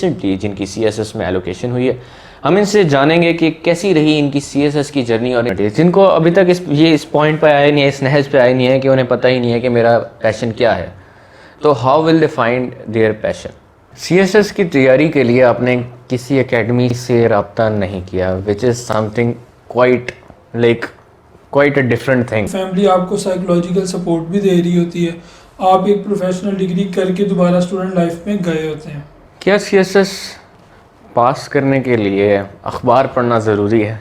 Recently जिनकी CSS में allocation हुई है, हम इनसे जानेंगे कि कैसी रही इनकी CSS की जर्नी। और जिनको अभी तक इस पॉइंट पे आया नहीं है, इस नहज पे आया नहीं है कि उन्हें पता ही नहीं है कि मेरा पैशन क्या है, तो how will they find their passion. CSS की तैयारी के लिए आपने किसी एकेडमी से रब्ता नहीं किया, which is something quite a different thing. Family आपको साइकोलॉजिकल सपोर्ट भी दे रही होती है, आप एक प्रोफेशनल डिग्री करके दोबारा स्टूडेंट लाइफ में गए होते हैं। क्या CSS पास करने के लिए अखबार पढ़ना ज़रूरी है?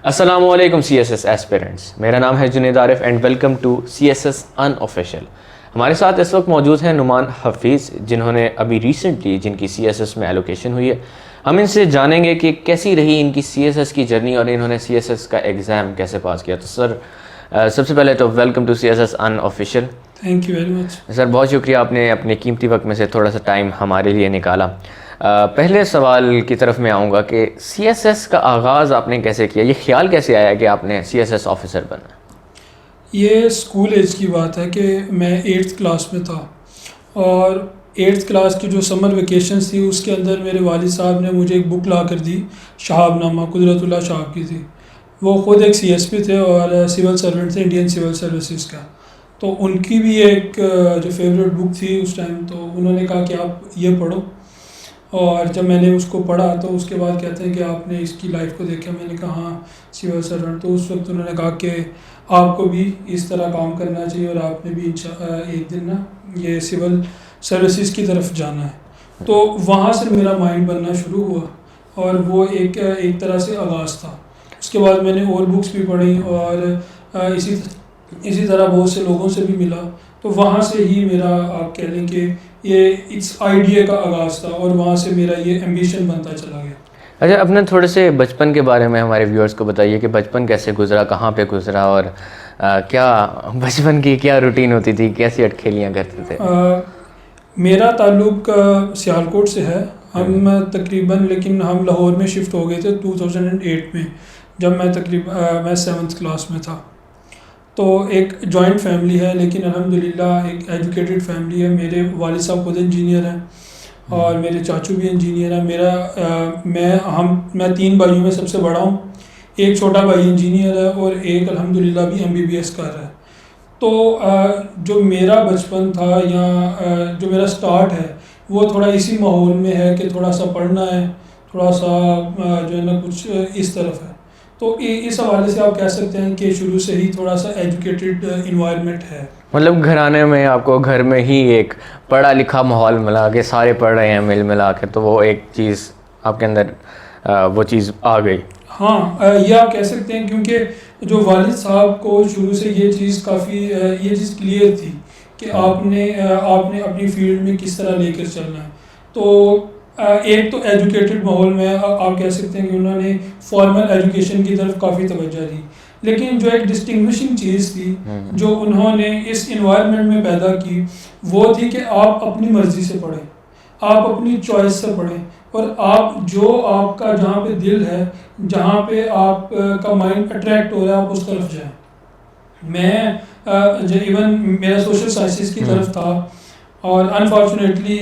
अस्सलामुअलैकुम CSS एस्पिरेंट्स, मेरा नाम है Junaid Arif and welcome to CSS unofficial. हमारे साथ इस वक्त मौजूद हैं नुमान हफीज़, जिन्होंने अभी रिसेंटली जिनकी CSS में एलोकेशन हुई है। हम इनसे जानेंगे कि कैसी रही इनकी CSS की जर्नी और इन्होंने CSS का एग्ज़ाम कैसे पास किया। तो सर, सबसे पहले तो welcome to CSS unofficial. Thank you very much sir, बहुत शुक्रिया, आपने अपने कीमती वक्त में से थोड़ा सा टाइम हमारे लिए निकाला। पहले सवाल की तरफ मैं आऊँगा कि CSS का आगाज़ आपने कैसे किया, ये ख्याल कैसे आया कि आपने CSS ऑफिसर बनना? ये स्कूल एज की बात है कि मैं 8th क्लास में था और 8th क्लास की जो समर वेकेशंस थी उसके अंदर मेरे वालिद साहब ने मुझे एक बुक ला कर दी, शहाबनामा, कुदरतुल्लाह शाह की थी। वो ख़ुद एक CSP थे और सिविल सर्वेंट थे, इंडियन सिविल सर्विसेज का। तो उनकी भी एक जो फेवरेट बुक थी उस टाइम, तो उन्होंने कहा कि आप ये पढ़ो। और जब मैंने उसको पढ़ा तो उसके बाद कहते हैं कि आपने इसकी लाइफ को देखा। मैंने कहा हाँ, सिविल सर्वेंट। तो उस वक्त उन्होंने कहा कि आपको भी इस तरह काम करना चाहिए और आपने भी एक दिन ना ये सिविल सर्विसेज की तरफ जाना है। तो वहाँ से मेरा माइंड बनना शुरू हुआ और वो एक तरह से आगाज़ था। उसके बाद मैंने और बुक्स भी पढ़ी और इसी तरह बहुत से लोगों से भी मिला। तो वहाँ से ही मेरा, आप कह लें कि ये इस आइडिया का आगाज़ था और वहाँ से मेरा ये एम्बिशन बनता चला गया। अच्छा, अपने थोड़े से बचपन के बारे में हमारे व्यूअर्स को बताइए कि बचपन कैसे गुजरा, कहाँ पे गुजरा और क्या बचपन की क्या रूटीन होती थी, कैसी अटखेलियाँ करते थे? मेरा ताल्लुक सियालकोट से है। हम तकरीबन, लेकिन हम लाहौर में शिफ्ट हो गए थे 2008 में, जब मैं 7th क्लास में था। तो एक जॉइंट फैमिली है, लेकिन अल्हम्दुलिल्लाह एक एजुकेटेड फैमिली है। मेरे वालिद साहब खुद इंजीनियर हैं और मेरे चाचू भी इंजीनियर हैं। मैं 3 भाइयों में सबसे बड़ा हूँ। एक छोटा भाई इंजीनियर है और एक अल्हम्दुलिल्लाह भी MBBS कर रहा है। तो जो मेरा बचपन था या जो मेरा स्टार्ट है वो थोड़ा इसी माहौल में है कि थोड़ा सा पढ़ना है, थोड़ा सा जो है ना कुछ इस तरफ है। तो इस हवाले से आप कह सकते हैं कि शुरू से ही थोड़ा सा एजुकेटेड इन्वायरमेंट है। मतलब घराने में आपको घर में ही एक पढ़ा लिखा माहौल मिला कि सारे पढ़ रहे हैं मिल मिला के, तो वो एक चीज़ आपके अंदर वो चीज़ आ गई। हाँ, ये आप कह सकते हैं, क्योंकि जो वालिद साहब को शुरू से ये चीज़ क्लियर थी कि आपने अपनी फील्ड में किस तरह लेकर चलना है। तो एक तो एजुकेटेड माहौल में आप कह सकते हैं कि उन्होंने फॉर्मल एजुकेशन की तरफ काफ़ी तवज्जो दी, लेकिन जो एक डिस्टिंग्विशिंग चीज़ थी जो उन्होंने इस इन्वायरमेंट में पैदा की, वो थी कि आप अपनी मर्ज़ी से पढ़ें, आप अपनी चॉइस से पढ़ें और आप जो आपका जहाँ पे दिल है, जहाँ पे आप का माइंड अट्रैक्ट हो रहा है, आप उस तरफ जाएं। मैं इवन मेरा सोशल साइंसेस की तरफ था और अनफॉर्चुनेटली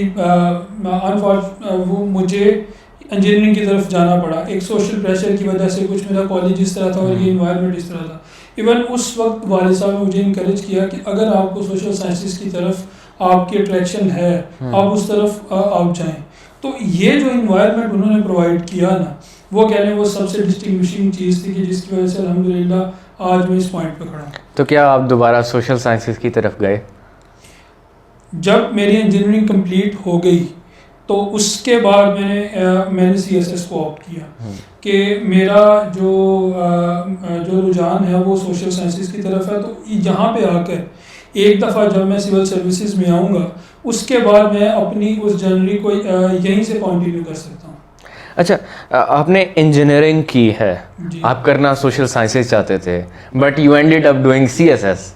वो मुझे इंजीनियरिंग की तरफ जाना पड़ा। एक सोशल प्रेशर की वजह से, कुछ मेरा कॉलेज इस तरह था और ये इन्वायरमेंट इस तरह था। इवन उस वक्त वालिद साहब ने मुझे इनकरेज किया कि अगर आपको सोशल साइंसेस की तरफ आपकी अट्रैक्शन है, आप उस तरफ आप जाएं। तो ये जो इन्वायरमेंट उन्होंने प्रोवाइड किया ना, वो कह रहे हैं वो सबसे डिस्टिंग्विशिंग चीज़ थी कि जिसकी वजह से अल्हम्दुलिल्लाह आज मैं इस पॉइंट पे खड़ा हूँ। तो क्या आप दोबारा सोशल साइंसेस की तरफ गए? जब मेरी इंजीनियरिंग कंप्लीट हो गई तो उसके बाद मैंने CSS को ऑप्ट किया कि मेरा जो रुझान है वो सोशल साइंसेस की तरफ है। तो यहाँ पे आकर एक दफ़ा जब मैं सिविल सर्विसेज में आऊँगा, उसके बाद मैं अपनी उस जर्नी को यहीं से कंटिन्यू कर सकता हूँ। अच्छा, आपने इंजीनियरिंग की है, आप करना सोशल साइंसेज चाहते थे, but you ended up doing CSS।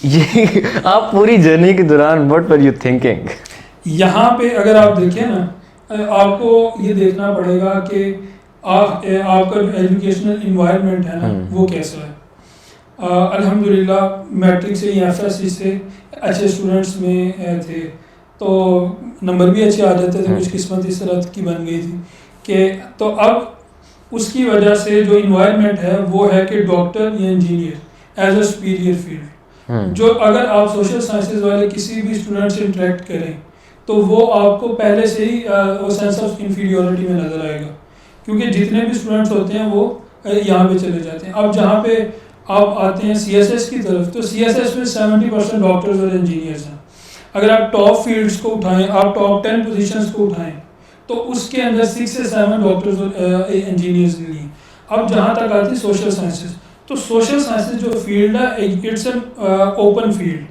ये आप पूरी जर्नी के दौरान व्हाट वर यू थिंकिंग? यहाँ पे अगर आप देखें ना, आपको ये देखना पड़ेगा कि आपका जो एजुकेशनल इन्वायरमेंट है ना वो कैसा है। अल्हम्दुलिल्लाह मैट्रिक से या एफएससी से अच्छे स्टूडेंट्स में थे, तो नंबर भी अच्छे आ जाते थे, कुछ किस्मत इस तरह की बन गई थी कि तो अब उसकी वजह से जो इन्वायरमेंट है वो है कि डॉक्टर या engineer as a superior field, जो अगर आप सोशल साइंसेज वाले किसी भी स्टूडेंट से इंटरेक्ट करें तो वो आपको पहले से ही वो सेंस ऑफ इंफीरियोरिटी में नज़र आएगा, क्योंकि जितने भी स्टूडेंट्स होते हैं वो यहाँ पे चले जाते हैं। अब जहाँ पे आप आते हैं सीएसएस की तरफ, तो सीएसएस में 70% डॉक्टर्स और इंजीनियर्स हैं। अगर आप टॉप फील्ड्स को उठाएं, आप टॉप 10 पोजीशंस को उठाएं, तो उसके अंदर 6 से 7 डॉक्टर्स और इंजीनियर्स नहीं हैं। अब जहाँ तक आती है सोशल साइंसेज, तो सोशल साइंसेज जो फील्ड है इट्स एन ओपन फील्ड,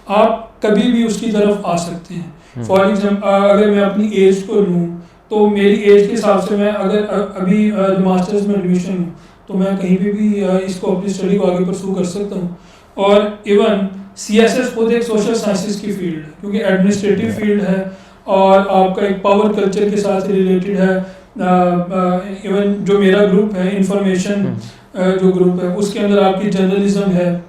आप कभी भी उसकी तरफ आ सकते हैं। फॉर एग्जाम्पल अगर मैं अपनी एज को लूँ, तो मेरी एज के हिसाब से मैं अगर अभी मास्टर्स में एडमिशन हूँ तो मैं कहीं पे भी इसको अपनी स्टडी को आगे परसू कर सकता हूँ। और इवन सीएसएस खुद एक सोशल साइंसेज की फील्ड है, क्योंकि एडमिनिस्ट्रेटिव फील्ड है और आपका एक पावर कल्चर के साथ रिलेटेड है। इवन जो मेरा ग्रुप है इंफॉर्मेशन जो ग्रुप है उसके अंदर आपकी जर्नलिज्म है,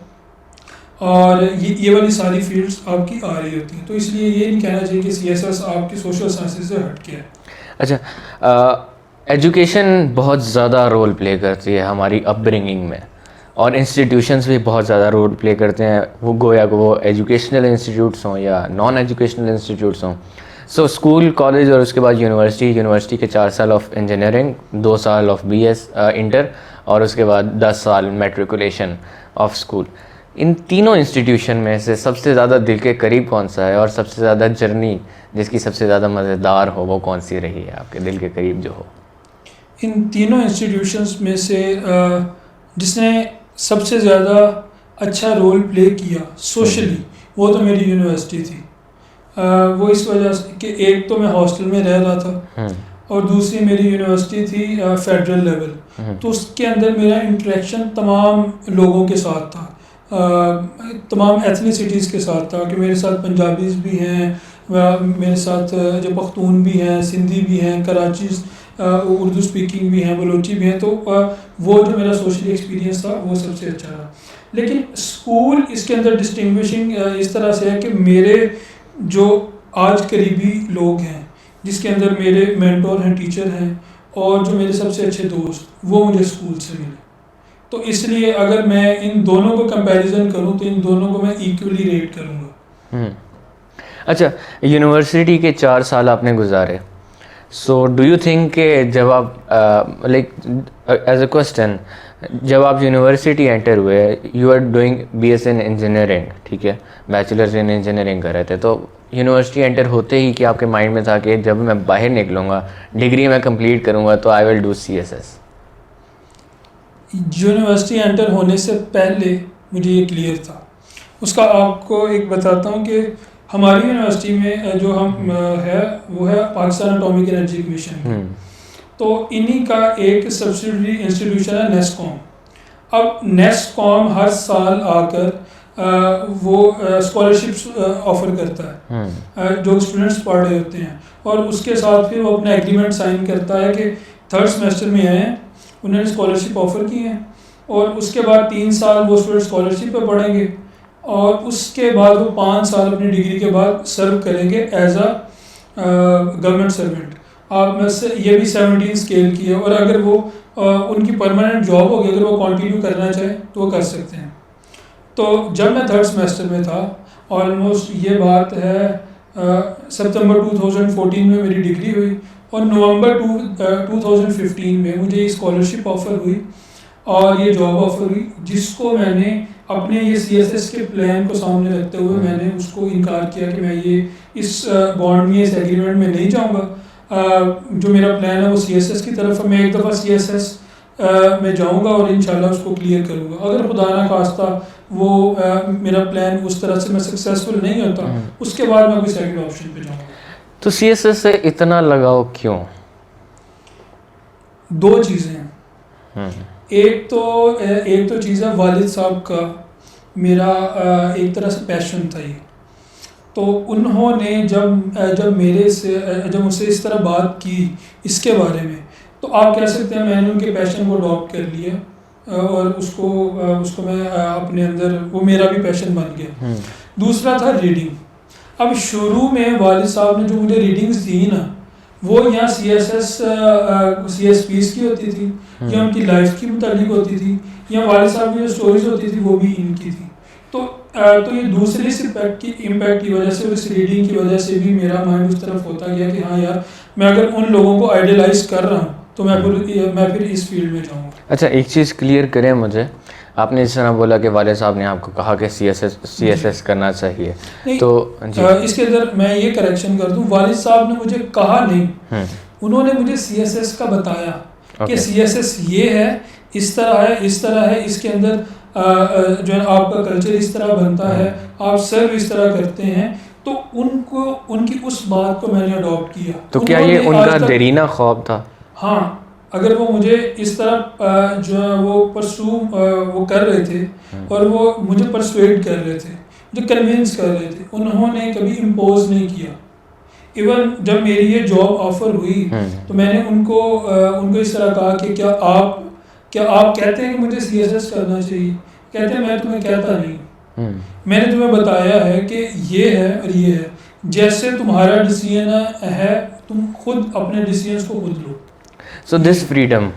और ये वाली सारी फील्ड्स आपकी आ रही होती हैं। तो इसलिए ये नहीं कहना चाहिए कि सीएसएस आपकी सोशल साइंसेज से हट के है। अच्छा, एजुकेशन बहुत ज़्यादा रोल प्ले करती है हमारी अपब्रिंगिंग में, और इंस्टीट्यूशंस भी बहुत ज़्यादा रोल प्ले करते हैं, वो गोया को वो एजुकेशनल इंस्टीट्यूट्स हों या नॉन एजुकेशनल इंस्टीट्यूट्स हों। सो स्कूल, कॉलेज और उसके बाद यूनिवर्सिटी के 4 साल ऑफ इंजीनियरिंग, 2 साल ऑफ बीएस इंटर और उसके बाद 10 साल मैट्रिकुलेशन ऑफ स्कूल। इन तीनों इंस्टीट्यूशन में से सबसे ज़्यादा दिल के करीब कौन सा है, और सबसे ज़्यादा जर्नी जिसकी सबसे ज़्यादा मज़ेदार हो वो कौन सी रही है आपके दिल के करीब जो हो? इन तीनों इंस्टीट्यूशंस में से जिसने सबसे ज़्यादा अच्छा रोल प्ले किया सोशली, वो तो मेरी यूनिवर्सिटी थी। वो इस वजह से कि एक तो मैं हॉस्टल में रह रहा था और दूसरी मेरी यूनिवर्सिटी थी फेडरल लेवल, तो उसके अंदर मेरा इंटरेक्शन तमाम लोगों के साथ था, तमाम एथनिसिटीज़ के साथ था, कि मेरे साथ पंजाबीज़ भी हैं, मेरे साथ जो पख्तून भी हैं, सिंधी भी हैं, कराची उर्दू स्पीकिंग भी हैं, बलोची भी हैं। तो वो जो मेरा सोशल एक्सपीरियंस था वो सबसे अच्छा रहा। लेकिन स्कूल इसके अंदर डिस्टिंग्विशिंग इस तरह से है कि मेरे जो आज करीबी लोग हैं, जिसके अंदर मेरे मेंटोर हैं, टीचर हैं, और जो मेरे सबसे अच्छे दोस्त, वो मुझे स्कूल से मिले। तो इसलिए अगर मैं इन दोनों को कंपैरिजन करूं तो इन दोनों को मैं इक्वली रेट करूंगा। अच्छा, यूनिवर्सिटी के 4 साल आपने गुजारे, सो डू यू थिंक कि जब आप लाइक एज अ क्वेश्चन, जब आप यूनिवर्सिटी एंटर हुए, you are doing BS in engineering, ठीक है, बैचलर्स इन इंजीनियरिंग कर रहे थे, तो यूनिवर्सिटी एंटर होते ही कि आपके माइंड में था कि जब मैं बाहर निकलूँगा, डिग्री मैं कंप्लीट करूँगा तो I will do CSS? University enter होने से पहले मुझे ये क्लियर था। उसका आपको एक बताता हूँ कि हमारी यूनिवर्सिटी में जो हम है वो है पाकिस्तान एटॉमिक एनर्जी कमीशन, तो इन्हीं का एक सब्सिडरी इंस्टीट्यूशन है नेस्कॉम। अब नेस्कॉम हर साल आकर वो स्कॉलरशिप्स ऑफर करता है जो स्टूडेंट्स पढ़ रहे होते हैं, और उसके साथ फिर वो अपना एग्रीमेंट साइन करता है कि 3rd सेमेस्टर में आए हैं, उन्होंने स्कॉलरशिप ऑफ़र की है, और उसके बाद 3 साल वो स्टूडेंट स्कॉलरशिप पे पढ़ेंगे, और उसके बाद वो 5 साल अपनी डिग्री के बाद सर्व करेंगे एज अ गवर्नमेंट सर्वेंट। आप में से ये भी 17 स्केल की है, और अगर वो उनकी परमानेंट जॉब होगी, अगर वो कंटिन्यू करना चाहे तो वो कर सकते हैं। तो जब मैं 3rd सेमेस्टर में था, ऑलमोस्ट ये बात है सितंबर 2014 में मेरी डिग्री हुई, और नवंबर 2015 में मुझे ये स्कॉलरशिप ऑफ़र हुई और ये जॉब ऑफ़र हुई, जिसको मैंने अपने ये सीएसएस के प्लान को सामने रखते हुए मैंने उसको इनकार किया कि मैं ये इस बॉन्ड में, इस एग्रीमेंट में नहीं जाऊंगा। जो मेरा प्लान है वो सीएसएस की तरफ है, मैं एक दफ़ा सीएसएस में जाऊंगा और इंशाल्लाह उसको क्लियर करूंगा। अगर खुदा ना खास्ता वो मेरा प्लान उस तरह से मैं सक्सेसफुल नहीं होता, उसके बाद मैं कोई सेकंड ऑप्शन पे जाऊंगा। तो सीएसएस से इतना लगाव क्यों? 2 चीज़ें हैं। एक तो चीज़ है वालिद साहब का मेरा एक तरह से पैशन था ये, तो उन्होंने जब मुझसे इस तरह बात की इसके बारे में, तो आप कह सकते हैं मैंने उनके पैशन को अडॉप्ट कर लिया और उसको मैं अपने अंदर, वो मेरा भी पैशन बन गया। दूसरा था रीडिंग। अब शुरू में वालिद साहब ने जो मुझे रीडिंग्स दी ना, वो यहाँ CSPs की होती थी, या उनकी लाइफ की मुतालिक होती थी, या वालिद साहब की जो स्टोरीज होती थी वो भी इनकी थी। तो ये दूसरे इस इम्पैक्ट की वजह से, उस रीडिंग की वजह से भी मेरा माइंड उस तरफ होता गया कि हाँ यार, मैं अगर उन लोगों को आइडियलाइज कर रहा हूँ तो मैं फिर इस फील्ड में जाऊँगा। अच्छा, एक चीज़ क्लियर करें मुझे, आपने जिस तरह बोला कि वाले साहब ने आपको कहा कि CSS करना चाहिए, तो इसके अंदर मैं ये करेक्शन कर दूं, वालिद साहब ने मुझे कहा नहीं, उन्होंने मुझे CSS का बताया कि CSS ये है, इस तरह है, इसके अंदर जो है आपका कल्चर इस तरह बनता है, आप सर्व इस तरह करते हैं। तो उनकी उस बात को मैंने अडॉप्ट किया। तो क्या ये उनका देरीना ख्वाब था? हाँ, अगर वो मुझे इस तरह जो है वो वो कर रहे थे, और वो मुझे परसुएड कर रहे थे, मुझे कन्विंस कर रहे थे, उन्होंने कभी इम्पोज नहीं किया। इवन जब मेरी ये जॉब ऑफर हुई तो मैंने उनको इस तरह कहा कि क्या आप कहते हैं कि मुझे CSS करना चाहिए? कहते हैं मैं तुम्हें कहता नहीं, मैंने तुम्हें बताया है कि ये है और ये है, जैसे तुम्हारा डिसीजन है तुम खुद अपने डिसीजंस को खुद लो। सो दिस फ्रीडम,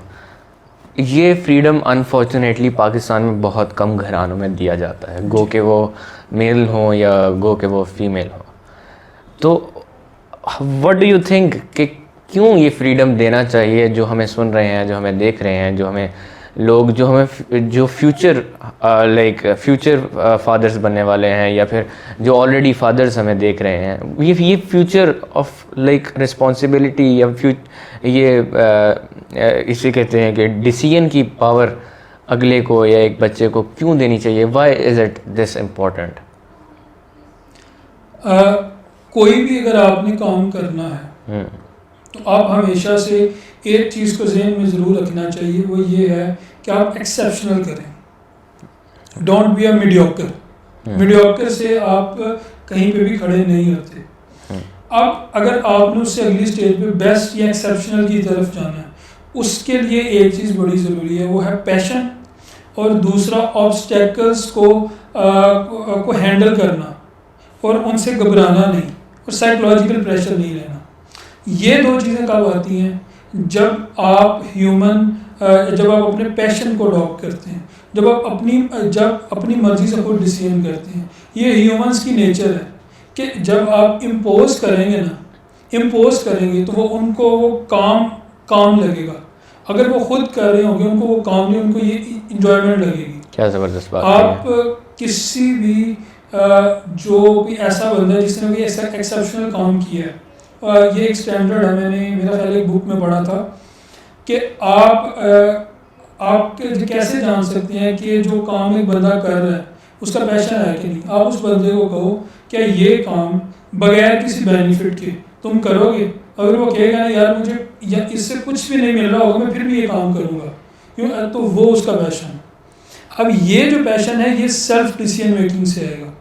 ये फ्रीडम अनफॉर्चुनेटली पाकिस्तान में बहुत कम घरानों में दिया जाता है, गो के वो मेल हो या गो के वो फीमेल हो। तो व्हाट डू यू थिंक कि क्यों ये फ्रीडम देना चाहिए, जो हमें सुन रहे हैं, जो हमें देख रहे हैं, जो हमें लोग, जो फ्यूचर फादर्स बनने वाले हैं, या फिर जो ऑलरेडी फादर्स हमें देख रहे हैं, ये फ्यूचर ऑफ रिस्पॉन्सिबिलिटी, या इसे कहते हैं कि डिसीजन की पावर अगले को या एक बच्चे को क्यों देनी चाहिए? Why is it this important? कोई भी अगर आपने काम करना है तो आप हमेशा से एक चीज़ को ज़हन में ज़रूर रखना चाहिए, वो ये है कि आप एक्सेप्शनल करें, don't be a mediocre. Mediocre से आप कहीं पे भी खड़े नहीं होते। अब अगर आपने उससे अगली स्टेज पे बेस्ट या एक्सेप्शनल की तरफ जाना है, उसके लिए एक चीज़ बड़ी ज़रूरी है, वो है पैशन, और दूसरा ऑब्स्टेकल्स को हैंडल करना और उनसे घबराना नहीं, और साइकोलॉजिकल प्रेशर नहीं लेना। ये दो चीज़ें कब आती हैं? जब आप जब आप अपने पैशन को अडॉप्ट करते हैं, जब अपनी मर्जी से खुद डिसीजन करते हैं। ये ह्यूमंस की नेचर है कि जब आप इम्पोज करेंगे तो वो उनको वो काम लगेगा। अगर वो खुद कर रहे होंगे उनको वो काम नहीं, उनको ये इंजॉयमेंट लगेगी। क्या ज़बरदस्त बात आप किसी भी जो कोई ऐसा बंदा है जिसने कोई ऐसा एक्सेप्शनल काम किया है, ये एक स्टैंडर्ड है, मैंने मेरा ख्याल एक बुक में पढ़ा था कि आप कैसे जान सकते हैं कि जो काम एक बंदा कर रहा है उसका पैशन है कि नहीं। आप उस बंदे को कहो क्या ये काम बगैर किसी बेनिफिट के तुम करोगे? अगर वो कहेगा ना यार मुझे या इससे कुछ भी नहीं मिल रहा होगा, मैं फिर भी ये काम करूँगा, क्यों? तो वो उसका पैशन है। अब ये जो पैशन है ये सेल्फ डिसीजन मेकिंग से आएगा।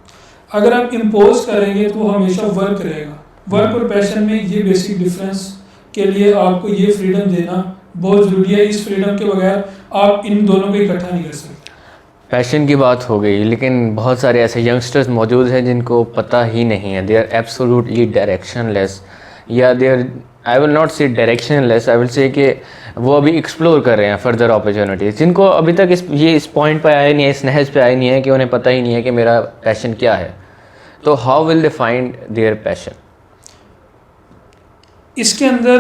अगर आप इम्पोज करेंगे तो वो हमेशा वर्क रहेगा। वर्क और पैशन में ये बेसिक डिफरेंस के लिए आपको ये फ्रीडम देना बहुत ज़रूरी है। इस फ्रीडम के बगैर आप इन दोनों को इकट्ठा नहीं कर सकते। पैशन की बात हो गई, लेकिन बहुत सारे ऐसे यंगस्टर्स मौजूद हैं जिनको पता ही नहीं है, दे आर एब्सोल्युटली डायरेक्शनलेस, या they are, I will not say directionless, I will say कि वो अभी एक्सप्लोर कर रहे हैं फर्दर अपॉर्चुनिटीज़, जिनको अभी तक इस पॉइंट पे आया नहीं है, इस नहज पे आया नहीं है कि उन्हें पता ही नहीं है कि मेरा पैशन क्या है। तो how will they find their passion? इसके अंदर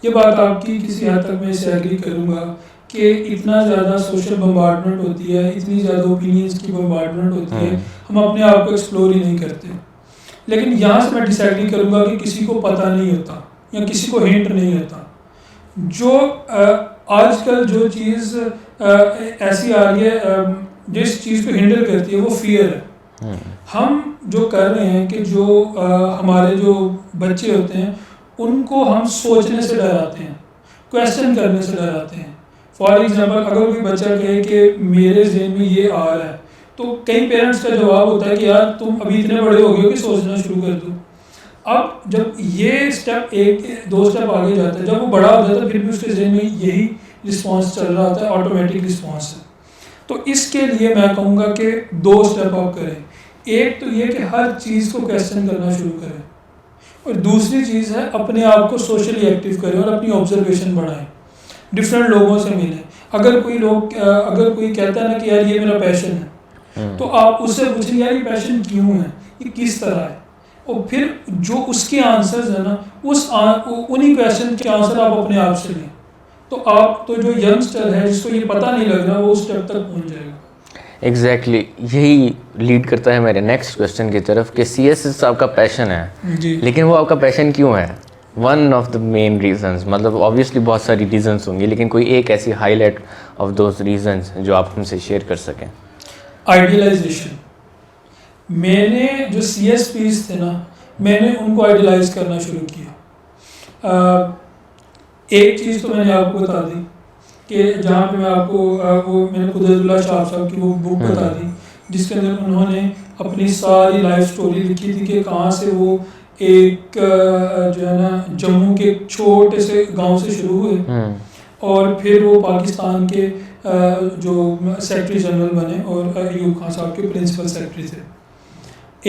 ये बात आपकी किसी हद तक मैं इससे एग्री करूँगा कि इतना ज़्यादा सोशल बम्बार्डमेंट होती है, इतनी ज़्यादा ओपिनियंस की बम्बार्डमेंट होती है, हम अपने आप को एक्सप्लोर ही नहीं करते। लेकिन यहाँ से मैं डिसएग्री करूँगा कि किसी को पता नहीं होता या किसी को हिंट नहीं होता। जो आजकल जो चीज़ ऐसी आ रही है जिस चीज़ को हैंडल करती है वो फियर है। हम जो कर रहे हैं कि जो हमारे जो बच्चे होते हैं उनको हम सोचने से डराते हैं, क्वेश्चन करने से डराते हैं। फॉर एग्जांपल अगर कोई बच्चा कहे कि मेरे जहन में ये आ रहा है, तो कई पेरेंट्स का जवाब होता है कि यार तुम अभी इतने बड़े हो गए हो कि सोचना शुरू कर दो। अब जब ये स्टेप 1-2 स्टेप आगे जाता है, जब वो बड़ा हो जाता है फिर भी उसके जहन में यही रिस्पॉन्स चल रहा होता है, ऑटोमेटिक रिस्पॉन्स है। तो इसके लिए मैं कहूँगा कि 2 स्टेप आप करें। एक तो ये कि हर चीज़ को क्वेश्चन करना शुरू करें, और दूसरी चीज़ है अपने आप को सोशली एक्टिव करें और अपनी ऑब्जर्वेशन बढ़ाएं, डिफरेंट लोगों से मिलें। अगर कोई कहता है ना कि यार ये मेरा पैशन है, तो आप उससे पूछें यार ये पैशन क्यों है, ये किस तरह है, और फिर जो उसके आंसर्स है ना उन्हीं क्वेश्चन के आंसर आप अपने आप से लें। तो जो यंगस्टर है जिसको ये पता नहीं लग रहा वो उस स्टेप तक पहुंच जाएगा। एग्जैक्टली यही लीड करता है मेरे नेक्स्ट क्वेश्चन की तरफ कि CSS आपका पैशन है जी। लेकिन वो आपका पैशन क्यों है? One of the main reasons, मतलब ऑब्वियसली बहुत सारी रीजंस होंगी लेकिन कोई एक ऐसी हाईलाइट ऑफ दोज रीजंस जो आप हमसे शेयर कर सकें। आइडियलाइजेशन। मैंने जो CSPs थे ना, मैंने उनको आइडियलाइज करना शुरू किया। एक चीज़ तो मैंने आपको बता दी कि जहाँ पे मैं आपको वो मैंने कुदरतुल्लाह शाह साहब की वो बुक बता दी जिसके अंदर उन्होंने अपनी सारी लाइफ स्टोरी लिखी थी कि कहाँ से वो एक जो है ना जम्मू के एक छोटे से गांव से शुरू हुए और फिर वो पाकिस्तान के जो सेक्रेटरी जनरल बने और अयूब खान साहब के प्रिंसिपल सेक्रेटरी थे।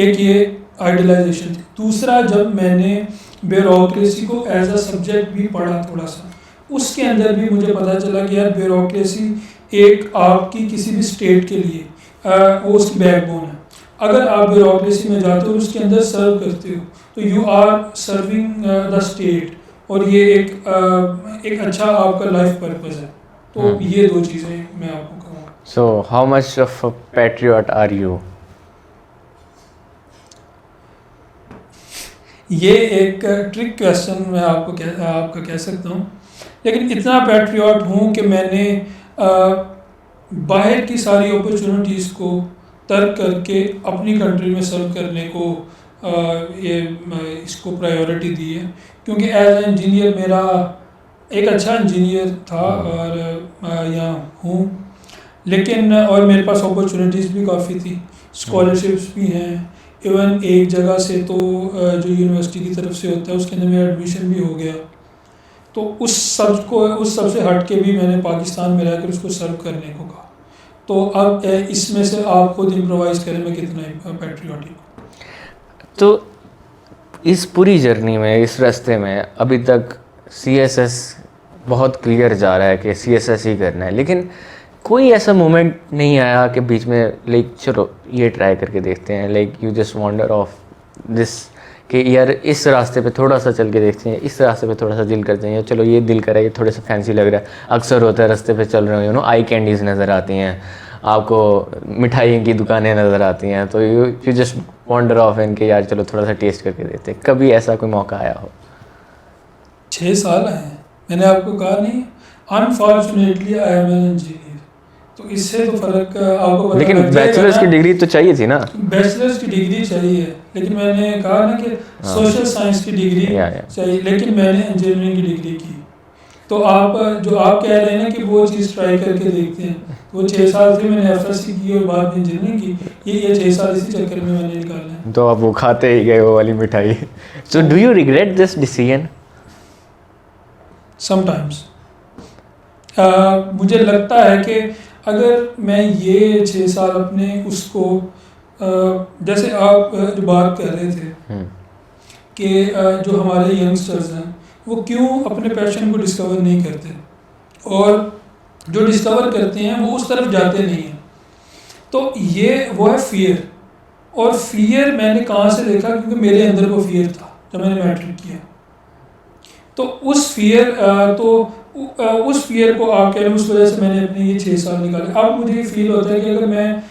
एक ये आइडियलाइजेशन थी। दूसरा, जब मैंने ब्यूरोक्रेसी को एज अ सब्जेक्ट भी पढ़ा थोड़ा सा, उसके अंदर भी मुझे पता चला कि यार ब्यूरोक्रेसी एक आपकी किसी भी स्टेट के लिए वो उसकी बैकबोन है। अगर आप ब्यूरोक्रेसी में जाते हो और उसके अंदर सर्व करते हो तो you are serving the state, और ये एक अच्छा आपका लाइफ पर्पस है। तो ये 2 चीज़ें मैं आपको कहूँगा। So how much of a patriot are you? ये एक ट्रिक क्वेश्चन मैं आपको कह सकता हूँ, लेकिन इतना पैट्रियट हूँ कि मैंने बाहर की सारी अपॉर्चुनिटीज़ को तर्क करके अपनी कंट्री में सर्व करने को इसको प्रायोरिटी दी है, क्योंकि एज एन इंजीनियर मेरा एक अच्छा इंजीनियर था और यहाँ हूँ, लेकिन और मेरे पास अपॉर्चुनिटीज़ भी काफ़ी थी, स्कॉलरशिप्स भी हैं, इवन एक जगह से तो जो यूनिवर्सिटी की तरफ से होता है उसके अंदर मेरा एडमिशन भी हो गया। तो उस सब से हट के भी मैंने पाकिस्तान में रहकर उसको सर्व करने को कहा। तो अब इसमें से आप खुद इम्प्रोवाइज़ करें मैं कितना पैट्रियोटिक हूँ। तो इस पूरी जर्नी में, इस रास्ते में अभी तक CSS बहुत क्लियर जा रहा है कि CSS ही करना है, लेकिन कोई ऐसा मोमेंट नहीं आया कि बीच में लाइक चलो ये ट्राई करके देखते हैं, like you just wonder of this कि यार इस रास्ते पे थोड़ा सा चल के देखते हैं, इस रास्ते पे थोड़ा सा दिल करते हैं, चलो ये दिल कर रहा है, ये थोड़े सा फैंसी लग रहा है। अक्सर होता है रास्ते पे चल रहे हो आई कैंडीज़ नज़र आती हैं, आपको मिठाई की दुकानें नज़र आती हैं, तो यू जस्ट वॉन्डर ऑफ इनके यार चलो थोड़ा सा टेस्ट करके देखते हैं। कभी ऐसा कोई मौका आया हो? 6 साल हैं, मैंने आपको कहा नहीं, unfortunately I am an engineer, तो इससे तो फर्क आपको पता लेकिन लग जाएगा बैचलर्स की ना। डिग्री तो चाहिए थी ना? बैचलर्स की डिग्री चाहिए, लेकिन मैंने कहा ना कि सोशल साइंस की डिग्री चाहिए, लेकिन मैंने इंजीनियरिंग की डिग्री की। तो आप कह रहे हैं ना कि वो चीज़ ट्राई करके देखते हैं, वो 6 साल थे मैंने FSC की और बाद में इंजीनियरिंग की, ये 6 साल इसी चक्कर में मैंने निकाले हैं। तो आप वो खाते ही गए वो वाली मिठाई। So do you regret this decision? Sometimes मुझे लगता है कि अगर मैं ये 6 साल अपने उसको जैसे आप जो बात कर रहे थे कि जो हमारे यंगस्टर्स हैं वो क्यों अपने पैशन को डिस्कवर नहीं करते, और जो डिस्कवर करते हैं वो उस तरफ जाते नहीं हैं, तो ये वो है फियर। और फियर मैंने कहाँ से देखा, क्योंकि मेरे अंदर वो फियर था जब मैंने मैट्रिक किया। तो उस फियर को आप कह रहे हैं, उस वजह से मैंने अपने ये 6 साल निकाले। अब मुझे ये फील होता है कि अगर मैं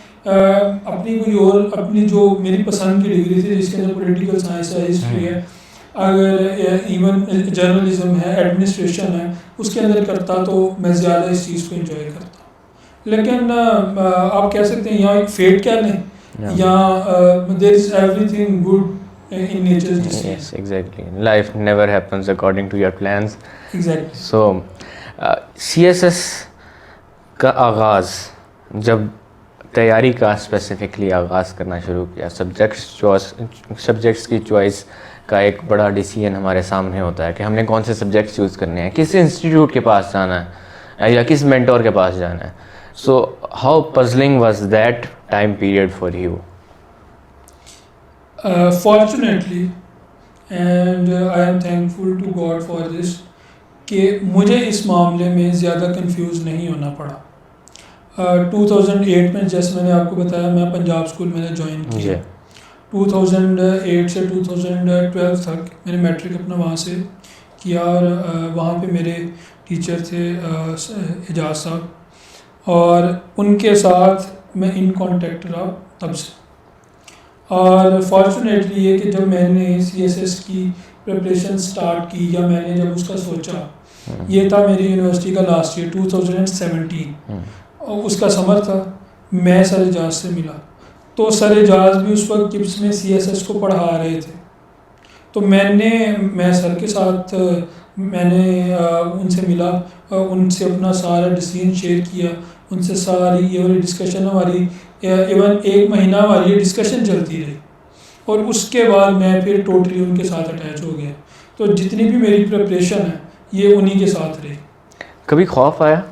अपनी जो मेरी पसंद की डिग्री थी जिसके अंदर पॉलिटिकल साइंस है, हिस्ट्री है, अगर इवन जर्नलिज्म है, एडमिनिस्ट्रेशन है, उसके अंदर करता तो मैं ज़्यादा इस चीज़ को एंजॉय करता। लेकिन आप कह सकते हैं यहाँ एक फेट क्या नहीं, यहाँ there is everything good in nature's decision. Yes, exactly. Life never happens according to your plans. Exactly. So, CSS का आगाज़, जब तैयारी का स्पेसिफिकली आगाज़ करना शुरू किया, सब्जेक्ट्स की चॉइस का एक बड़ा डिसीजन हमारे सामने होता है कि हमने कौन से सब्जेक्ट्स चूज़ करने हैं, किस इंस्टीट्यूट के पास जाना है, या किस मेंटोर के पास जाना है. So how puzzling was that time period for you? Fortunately and I am thankful to God for this कि मुझे इस मामले में ज़्यादा कंफ्यूज नहीं होना पड़ा. 2008 में जैसे मैंने आपको बताया मैं पंजाब स्कूल मैंने ज्वाइन किया. 2008 से 2012 तक मैंने मैट्रिक अपना वहाँ से किया और वहाँ पे मेरे टीचर थे एजाज साहब और उनके साथ मैं इन कांटेक्ट रहा तब से. और फॉर्चुनेटली ये कि जब मैंने CSS की प्रिपरेशन स्टार्ट की या मैंने जब उसका सोचा, ये था मेरी यूनिवर्सिटी का लास्ट ईयर 2017 और उसका समर था. मैं सर एजाज से मिला तो सर एजाज भी उस वक्त किप्स में CSS को पढ़ा रहे थे. तो मैं सर के साथ मैंने उनसे मिला, उनसे अपना सारा डिसीजन शेयर किया, उनसे सारी ये वाली डिस्कशन हमारी इवन 1 महीना हमारी डिस्कशन चलती रही और उसके बाद मैं फिर टोटली उनके साथ अटैच हो गया. तो जितनी भी मेरी प्रिपरेशन है ये उन्हीं के साथ रही. कभी खौफ आया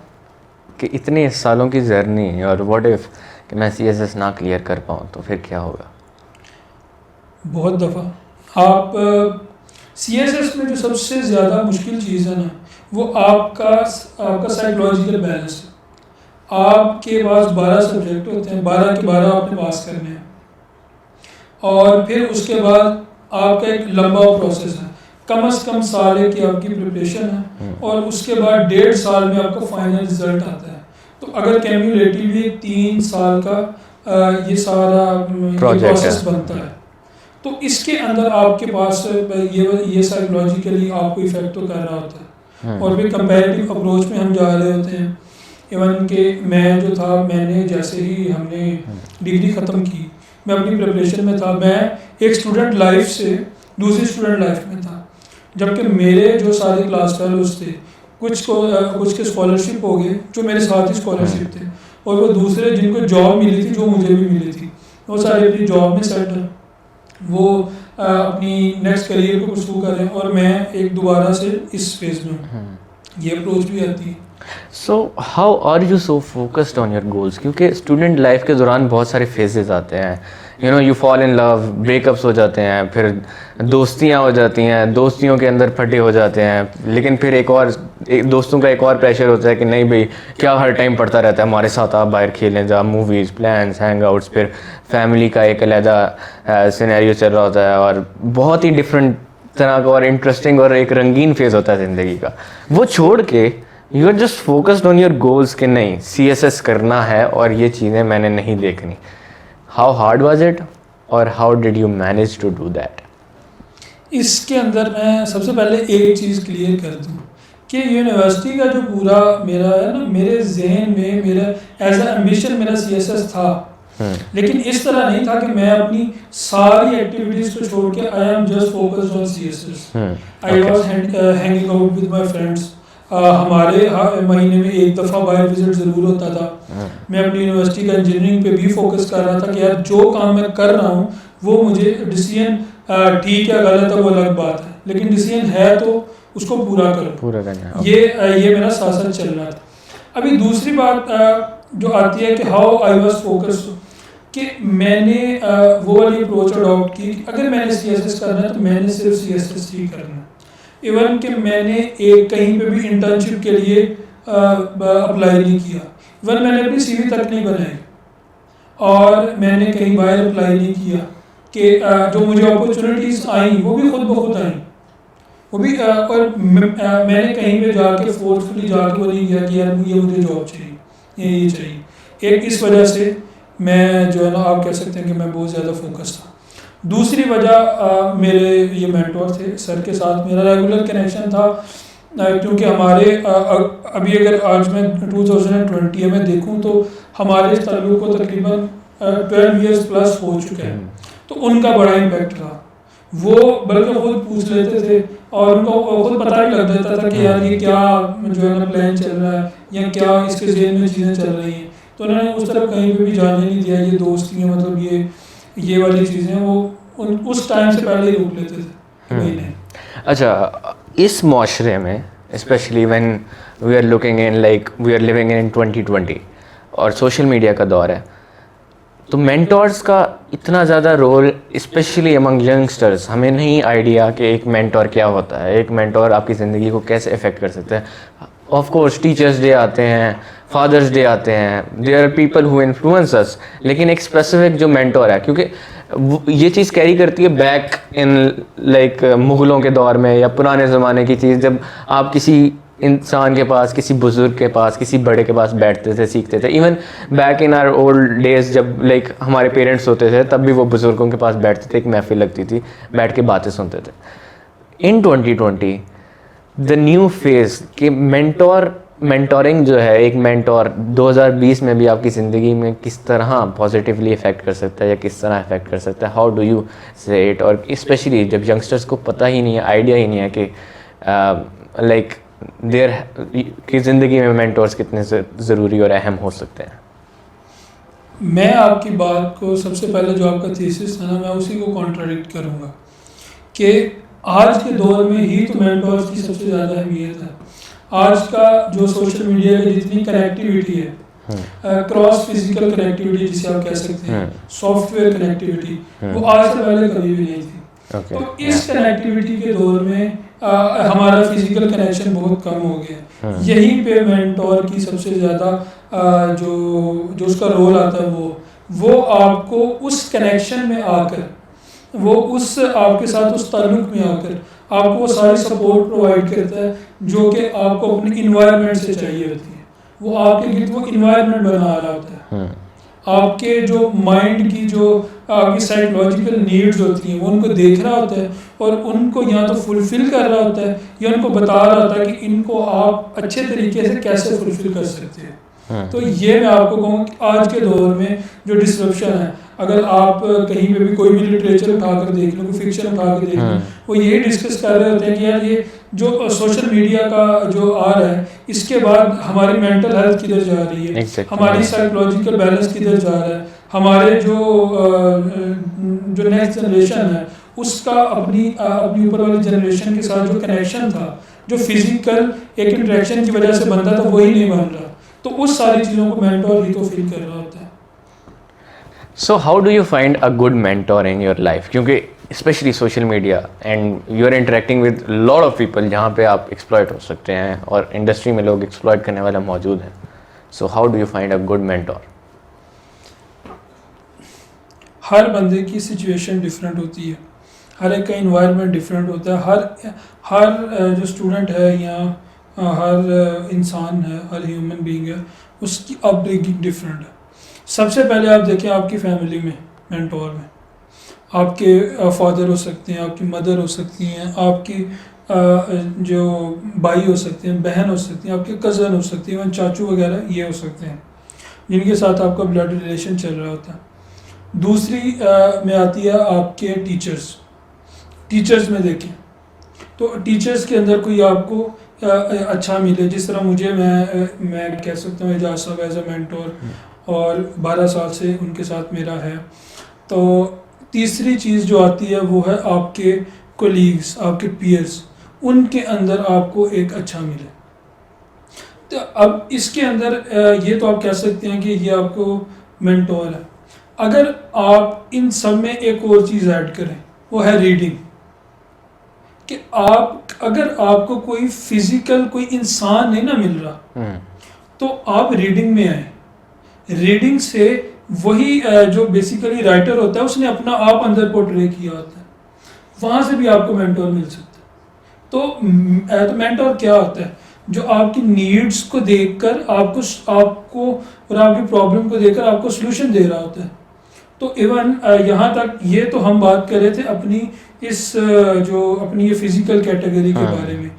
कि इतने सालों की जर्नी और व्हाट इफ कि मैं CSS ना क्लियर कर पाऊँ तो फिर क्या होगा? बहुत दफ़ा. आप CSS में जो सबसे ज़्यादा मुश्किल चीज़ है ना वो आपका साइकोलॉजिकल बैलेंस है. आपके पास 12 सब्जेक्ट होते हैं, 12 के 12 आपने पास करने हैं और फिर उसके बाद आपका एक लंबा प्रोसेस है. कम से कम साल की आपकी प्रिपरेशन है और उसके बाद 1.5 साल में आपका फाइनल रिजल्ट आता है. तो अगर कैम्युलेटिवली 3 साल का ये सारा प्रोसेस बनता है तो इसके अंदर आपके पास ये साइकोलॉजिकली आपको इफेक्ट तो कर रहा होता है. और फिर कंपैरेटिव अप्रोच में हम जा रहे होते हैं. इवन कि मैं जो था मैंने जैसे ही हमने डिग्री ख़त्म की मैं अपनी प्रिपरेशन में था. मैं एक स्टूडेंट लाइफ से दूसरी स्टूडेंट लाइफ में था, जबकि मेरे जो सारे क्लास फेलोज थे कुछ के स्कॉलरशिप हो गए जो मेरे साथ ही स्कॉलरशिप थे और वो दूसरे जिनको जॉब मिली थी जो मुझे भी मिली थी वो सारे अपनी जॉब में सेटल, वो अपनी नेक्स्ट करियर को परस्यू कर रहे हैं और मैं एक दोबारा से इस फेज में हूँ. ये अप्रोच भी आती है. So how are you so focused on your goals? क्योंकि स्टूडेंट लाइफ के दौरान बहुत सारे फेजेस आते हैं. You know, you fall in love, breakups हो जाते हैं, फिर दोस्तियां हो जाती हैं, दोस्तियों के अंदर फटे हो जाते हैं, लेकिन फिर एक दोस्तों का एक और प्रेशर होता है कि नहीं भाई क्या हर टाइम पढ़ता रहता है, हमारे साथ आप बाहर खेलें जा, मूवीज़, प्लान्स, हैंग आउट्स. फिर फैमिली का एक अलहदा सिनेरियो चल रहा होता है और बहुत ही डिफरेंट तरह का और इंटरेस्टिंग और एक रंगीन फेज़ होता है ज़िंदगी का. वो छोड़ के you are just focused on your goals कि नहीं CSS करना है और ये चीज़ें मैंने नहीं देखनी. हाउ हार्ड वाज इट और how did you manage to do that? इसके अंदर मैं सबसे पहले एक चीज़ क्लियर कर दूँ कि यूनिवर्सिटी का जो पूरा मेरा है ना, मेरे जहन में मेरा एज ए एम्बिशन मेरा CSS था, लेकिन इस तरह नहीं था कि मैं अपनी सारी एक्टिविटीज़ को छोड़ के I am just focused on CSS. I was hanging out with my friends. हमारे महीने में एक दफ़ा बाहर विजिट ज़रूर होता था. मैं अपनी यूनिवर्सिटी का इंजीनियरिंग पे भी फोकस कर रहा था कि यार जो काम मैं कर रहा हूँ वो मुझे डिसीजन ठीक है गलत है वो अलग बात है, लेकिन डिसीजन है तो उसको पूरा करो. ये मेरा साथ साथ चल रहा था. अभी दूसरी बात जो आती है कि हाउ आई वाज फोकस्ड, कि मैंने वो वाली अप्रोच अडॉप्ट की अगर मैंने CSS करना है तो मैंने सिर्फ CSS ही करना है. इवन कि मैंने एक कहीं पे भी इंटर्नशिप के लिए अप्लाई नहीं किया. इवन मैंने अपनी CV तक नहीं बनाई और मैंने कहीं बाहर अप्लाई नहीं किया कि जो मुझे अपॉर्चुनिटीज़ आई वो भी खुद ब खुद आई. वो भी और मैंने कहीं पे जाके फोर्सफुली जाके वो नहीं किया कि यार ये मुझे जॉब चाहिए ये चाहिए. एक इस वजह से मैं जो है ना आप कह सकते हैं कि मैं बहुत ज़्यादा फोकस था. दूसरी वजह मेरे ये मेंटोर थे, सर के साथ मेरा रेगुलर कनेक्शन था क्योंकि हमारे अभी अगर आज मैं 2020 में देखूं तो हमारे इस ताल्लुक़ को तकरीबन 12 इयर्स प्लस हो चुके हैं. तो उनका बड़ा इम्पैक्ट रहा. वो बल्कि खुद पूछ लेते थे और उनको खुद पता ही लग जाता था कि यार ये क्या जो है ना प्लान चल रहा है या क्या इसके जहन में चीज़ें चल रही हैं. तो उन्होंने उस तरफ कहीं पे भी जाने नहीं दिया. ये दोस्तियाँ मतलब ये वाली चीज़ें वो उस टाइम से पहले ही रोक लेते थे. अच्छा, इस माशरे में specially when we are looking in like we are living in 2020 और सोशल मीडिया का दौर है, तो मेंटोर्स का इतना ज़्यादा रोल स्पेशली अमंग यंगस्टर्स, हमें नहीं आइडिया कि एक मेंटोर क्या होता है, एक मेंटोर आपकी ज़िंदगी को कैसे अफेक्ट कर सकता है। ऑफ कोर्स टीचर्स डे आते हैं, फादर्स डे आते हैं, there are people who influence us, लेकिन एक स्पेसिफिक जो मेंटोर है, क्योंकि ये चीज़ कैरी करती है बैक इन लाइक मुग़लों के दौर में या पुराने ज़माने की चीज़, जब आप किसी इंसान के पास, किसी बुज़ुर्ग के पास, किसी बड़े के पास बैठते थे, सीखते थे। Even back in our old days जब लाइक हमारे पेरेंट्स होते थे, तब भी वो बुज़ुर्गों के पास बैठते थे, एक महफिल लगती थी, बैठ के बातें सुनते थे। इन 2020 द न्यू फेज़ कि मेंटोरिंग जो है, एक मेंटोर 2020 में भी आपकी ज़िंदगी में किस तरह पॉजिटिवली इफ़ेक्ट कर सकता है या किस तरह इफ़ेक्ट कर सकता है, हाउ डू यू से इट। और स्पेशली जब यंगस्टर्स को पता ही नहीं है, आइडिया ही नहीं है कि लाइक देयर की ज़िंदगी में मेंटोर्स कितने ज़रूरी और अहम हो सकते हैं। मैं आपकी बात को, सबसे पहले जो आपका थीसिस है ना, मैं उसी को कॉन्ट्राडिक्ट करूँगा कि आज के दौर में ही तो मेंटोर्स की सबसे ज़्यादा अहमियत है। आज का जो सोशल मीडिया की जितनी कनेक्टिविटी है, क्रॉस फिजिकल कनेक्टिविटी जिसे आप कह सकते हैं, सॉफ्टवेयर कनेक्टिविटी, वो आज से पहले कभी भी नहीं थी। तो इस कनेक्टिविटी के दौर में हमारा फिजिकल कनेक्शन बहुत कम हो गया। यहीं पे मेंटोर की सबसे ज़्यादा जो उसका रोल आता है, वो आपको उस कनेक्शन में आकर, वो उस आपके साथ उस ताल्लुक में आकर आपको वो सारी सपोर्ट प्रोवाइड करता है जो कि आपको अपने इन्वायरमेंट से चाहिए होती है। वो आपके गिर्द वो इन्वायरमेंट बना रहा होता है। आपके जो माइंड की जो आपकी साइकोलॉजिकल नीड्स होती हैं, वो उनको देख रहा होता है और उनको या तो फुलफिल कर रहा होता है या उनको बता रहा होता है कि इनको आप अच्छे तरीके से कैसे फुलफिल कर सकते हैं। तो ये मैं आपको कहूँ कि आज के दौर में जो डिस्ट्रप्शन है, अगर आप कहीं पे भी कोई भी लिटरेचर उठाकर देख लो, कोई फिक्शन उठाकर देख लो, वो यही डिस्कस कर रहे होते हैं कि यार ये जो सोशल मीडिया का जो आ रहा है, इसके बाद हमारी मेंटल हेल्थ किधर जा रही है, हमारी साइकोलॉजिकल बैलेंस किधर जा रहा है, हमारे जो नेक्स्ट जनरेशन है उसका अपनी ऊपर वाली जनरेशन के साथ जो कनेक्शन था, जो फिजिकल एक इंटरेक्शन की वजह से बनता था, वही नहीं बन रहा। तो उस सारी चीज़ों को मेंटोर ही तो फील कर रहा होता है। So how do you find a good mentor in your life? क्योंकि especially social media and you are interacting with lot of people जहाँ पे आप exploit हो सकते हैं और इंडस्ट्री में लोग exploit करने वाले मौजूद हैं। So how do you find a good mentor? हर बंदे की सिचुएशन डिफरेंट होती है, हर एक का इन्वायरमेंट डिफरेंट होता है, हर जो स्टूडेंट है या हर इंसान है, हर ह्यूमन बीइंग है, उसकी अपब्रिंगिंग डिफरेंट है। सबसे पहले आप देखें आपकी फैमिली में मेंटोर में आपके फादर हो सकते हैं, आपकी मदर हो सकती हैं, आपकी जो भाई हो सकते हैं, बहन हो सकती हैं, आपके कज़न हो सकती हैं, चाचू वगैरह ये हो सकते हैं जिनके साथ आपका ब्लड रिलेशन चल रहा होता है। दूसरी में आती है आपके टीचर्स में देखें तो टीचर्स के अंदर कोई आपको अच्छा मिले, जिस तरह मुझे मैं कह सकता हूँ एजाज साहब एज अ मेंटोर और 12 साल से उनके साथ मेरा है। तो तीसरी चीज़ जो आती है वो है आपके कोलीग्स, आपके पीयर्स, उनके अंदर आपको एक अच्छा मिले। तो अब इसके अंदर ये तो आप कह सकते हैं कि ये आपको मेंटोर है। अगर आप इन सब में एक और चीज़ ऐड करें, वो है रीडिंग, कि अगर आपको कोई फिजिकल कोई इंसान नहीं ना मिल रहा तो आप रीडिंग में आए। रीडिंग से वही जो बेसिकली राइटर होता है उसने अपना आप अंदर पोर्ट्रे किया होता है, वहाँ से भी आपको मेंटोर मिल सकता है। तो मेंटोर क्या होता है? जो आपकी नीड्स को देखकर आपको और आपकी प्रॉब्लम को देखकर आपको सोल्यूशन दे रहा होता है। तो इवन यहाँ तक ये तो हम बात कर रहे थे अपनी अपनी ये फिजिकल कैटेगरी के बारे में।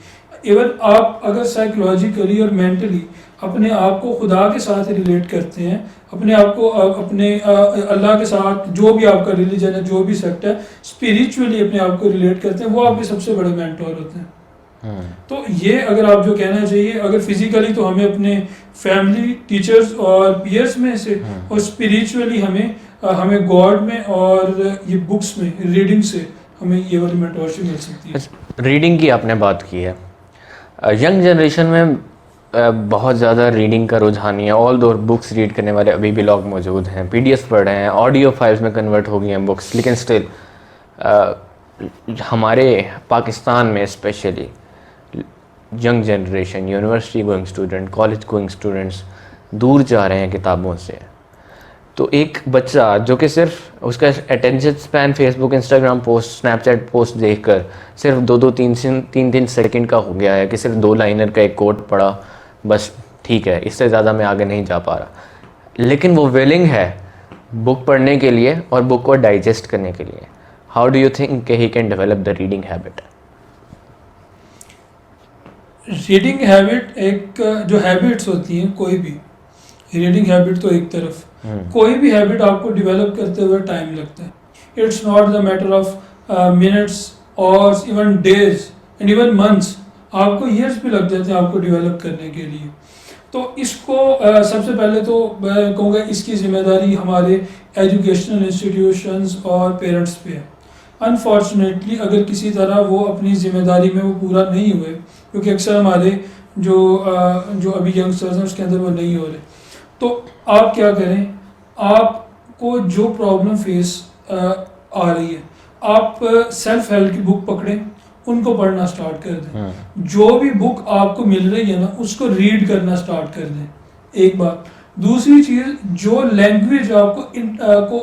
इवन आप अगर साइकोलॉजिकली और मेंटली अपने आप को खुदा के साथ रिलेट करते हैं, अपने आप को अपने अल्लाह के साथ, जो भी आपका रिलीजन है, जो भी सेक्ट है, स्पिरिचुअली अपने आप को रिलेट करते हैं, वो आपके सबसे बड़े मेंटोर होते हैं। तो ये अगर आप जो कहना चाहिए, अगर फिजिकली तो हमें अपने फैमिली, टीचर्स और पीयर्स में से, और स्पिरिचुअली हमें गॉड में और ये बुक्स में रीडिंग से हमें ये वाली मेंटोरशिप मिल सकती है। रीडिंग की आपने बात की है, यंग जनरेशन में बहुत ज़्यादा रीडिंग का रुझान नहीं है। ऑल दो बुक्स रीड करने वाले अभी भी लोग मौजूद हैं, पीडीएफ पढ़ रहे हैं, ऑडियो फाइल्स में कन्वर्ट हो गई हैं बुक्स, लेकिन स्टिल हमारे पाकिस्तान में specially young generation, university going student, college going students दूर जा रहे हैं किताबों से। तो एक बच्चा जो कि सिर्फ उसका attention span Facebook, Instagram post, Snapchat post देखकर सिर्फ 2-3 सेकंड का हो गया है कि सिर्फ 2 लाइनर का एक कोट पढ़ा, बस ठीक है, इससे ज़्यादा मैं आगे नहीं जा पा रहा, लेकिन वो विलिंग है बुक पढ़ने के लिए और बुक को डाइजेस्ट करने के लिए। हाउ डू यू थिंक कि he can develop the reading habit? Reading habit एक जो हैबिट्स होती हैं, कोई भी रीडिंग हैबिट तो एक तरफ, कोई भी हैबिट आपको डेवलप करते हुए टाइम लगता है। It's not the matter of minutes और even days and even months, आपको ईयर्स भी लग जाते हैं आपको डेवलप करने के लिए। तो इसको सबसे पहले तो मैं कहूँगा इसकी जिम्मेदारी हमारे एजुकेशनल इंस्टीट्यूशंस और पेरेंट्स पे है। अनफॉर्चुनेटली अगर किसी तरह वो अपनी ज़िम्मेदारी में वो पूरा नहीं हुए, क्योंकि अक्सर हमारे जो अभी यंगस्टर्स हैं उसके अंदर वो नहीं हो रहे, तो आप क्या करें, आपको जो प्रॉब्लम फेस आ रही है, आप सेल्फ हेल्प की बुक पकड़ें, उनको पढ़ना स्टार्ट कर दें। जो भी बुक आपको मिल रही है ना, उसको रीड करना स्टार्ट कर दें, एक बात। दूसरी चीज़, जो लैंग्वेज आपको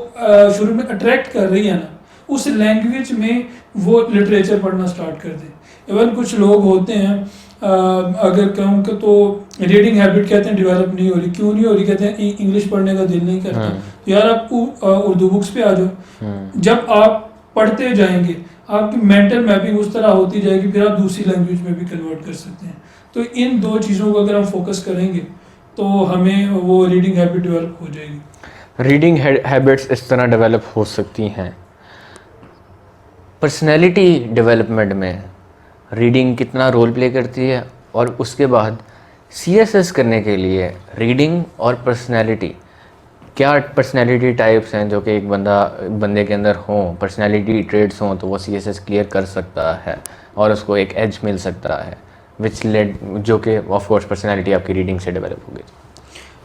शुरू में अट्रैक्ट कर रही है ना, उस लैंग्वेज में वो लिटरेचर पढ़ना स्टार्ट कर दें। इवन कुछ लोग होते हैं, अगर कहूँ कि तो रीडिंग हैबिट कहते हैं डेवलप नहीं हो रही, क्यों नहीं हो रही, कहते हैं इंग्लिश पढ़ने का दिल नहीं करता। तो यार आप उर्दू बुक्स पे आ जाओ। जब आप पढ़ते जाएंगे आपकी मेंटल मैपिंग उस तरह होती जाएगी, फिर आप दूसरी लैंग्वेज में भी कन्वर्ट कर सकते हैं। तो इन 2 चीज़ों को अगर हम फोकस करेंगे तो हमें वो रीडिंग हैबिट डेवलप हो जाएगी। रीडिंग हैबिट्स इस तरह डेवलप हो सकती हैं। पर्सनैलिटी डेवलपमेंट में रीडिंग कितना रोल प्ले करती है, और उसके बाद सीएसएस करने के लिए रीडिंग और पर्सनैलिटी, क्या पर्सनैलिटी टाइप्स हैं जो कि एक बंदे के अंदर हों, पर्सनैलिटी ट्रेड्स हों, तो वो सीएसएस क्लियर कर सकता है और उसको एक एज मिल सकता है, विच लेड, जो कि ऑफ कोर्स पर्सनैलिटी आपकी रीडिंग से डेवलप होगी।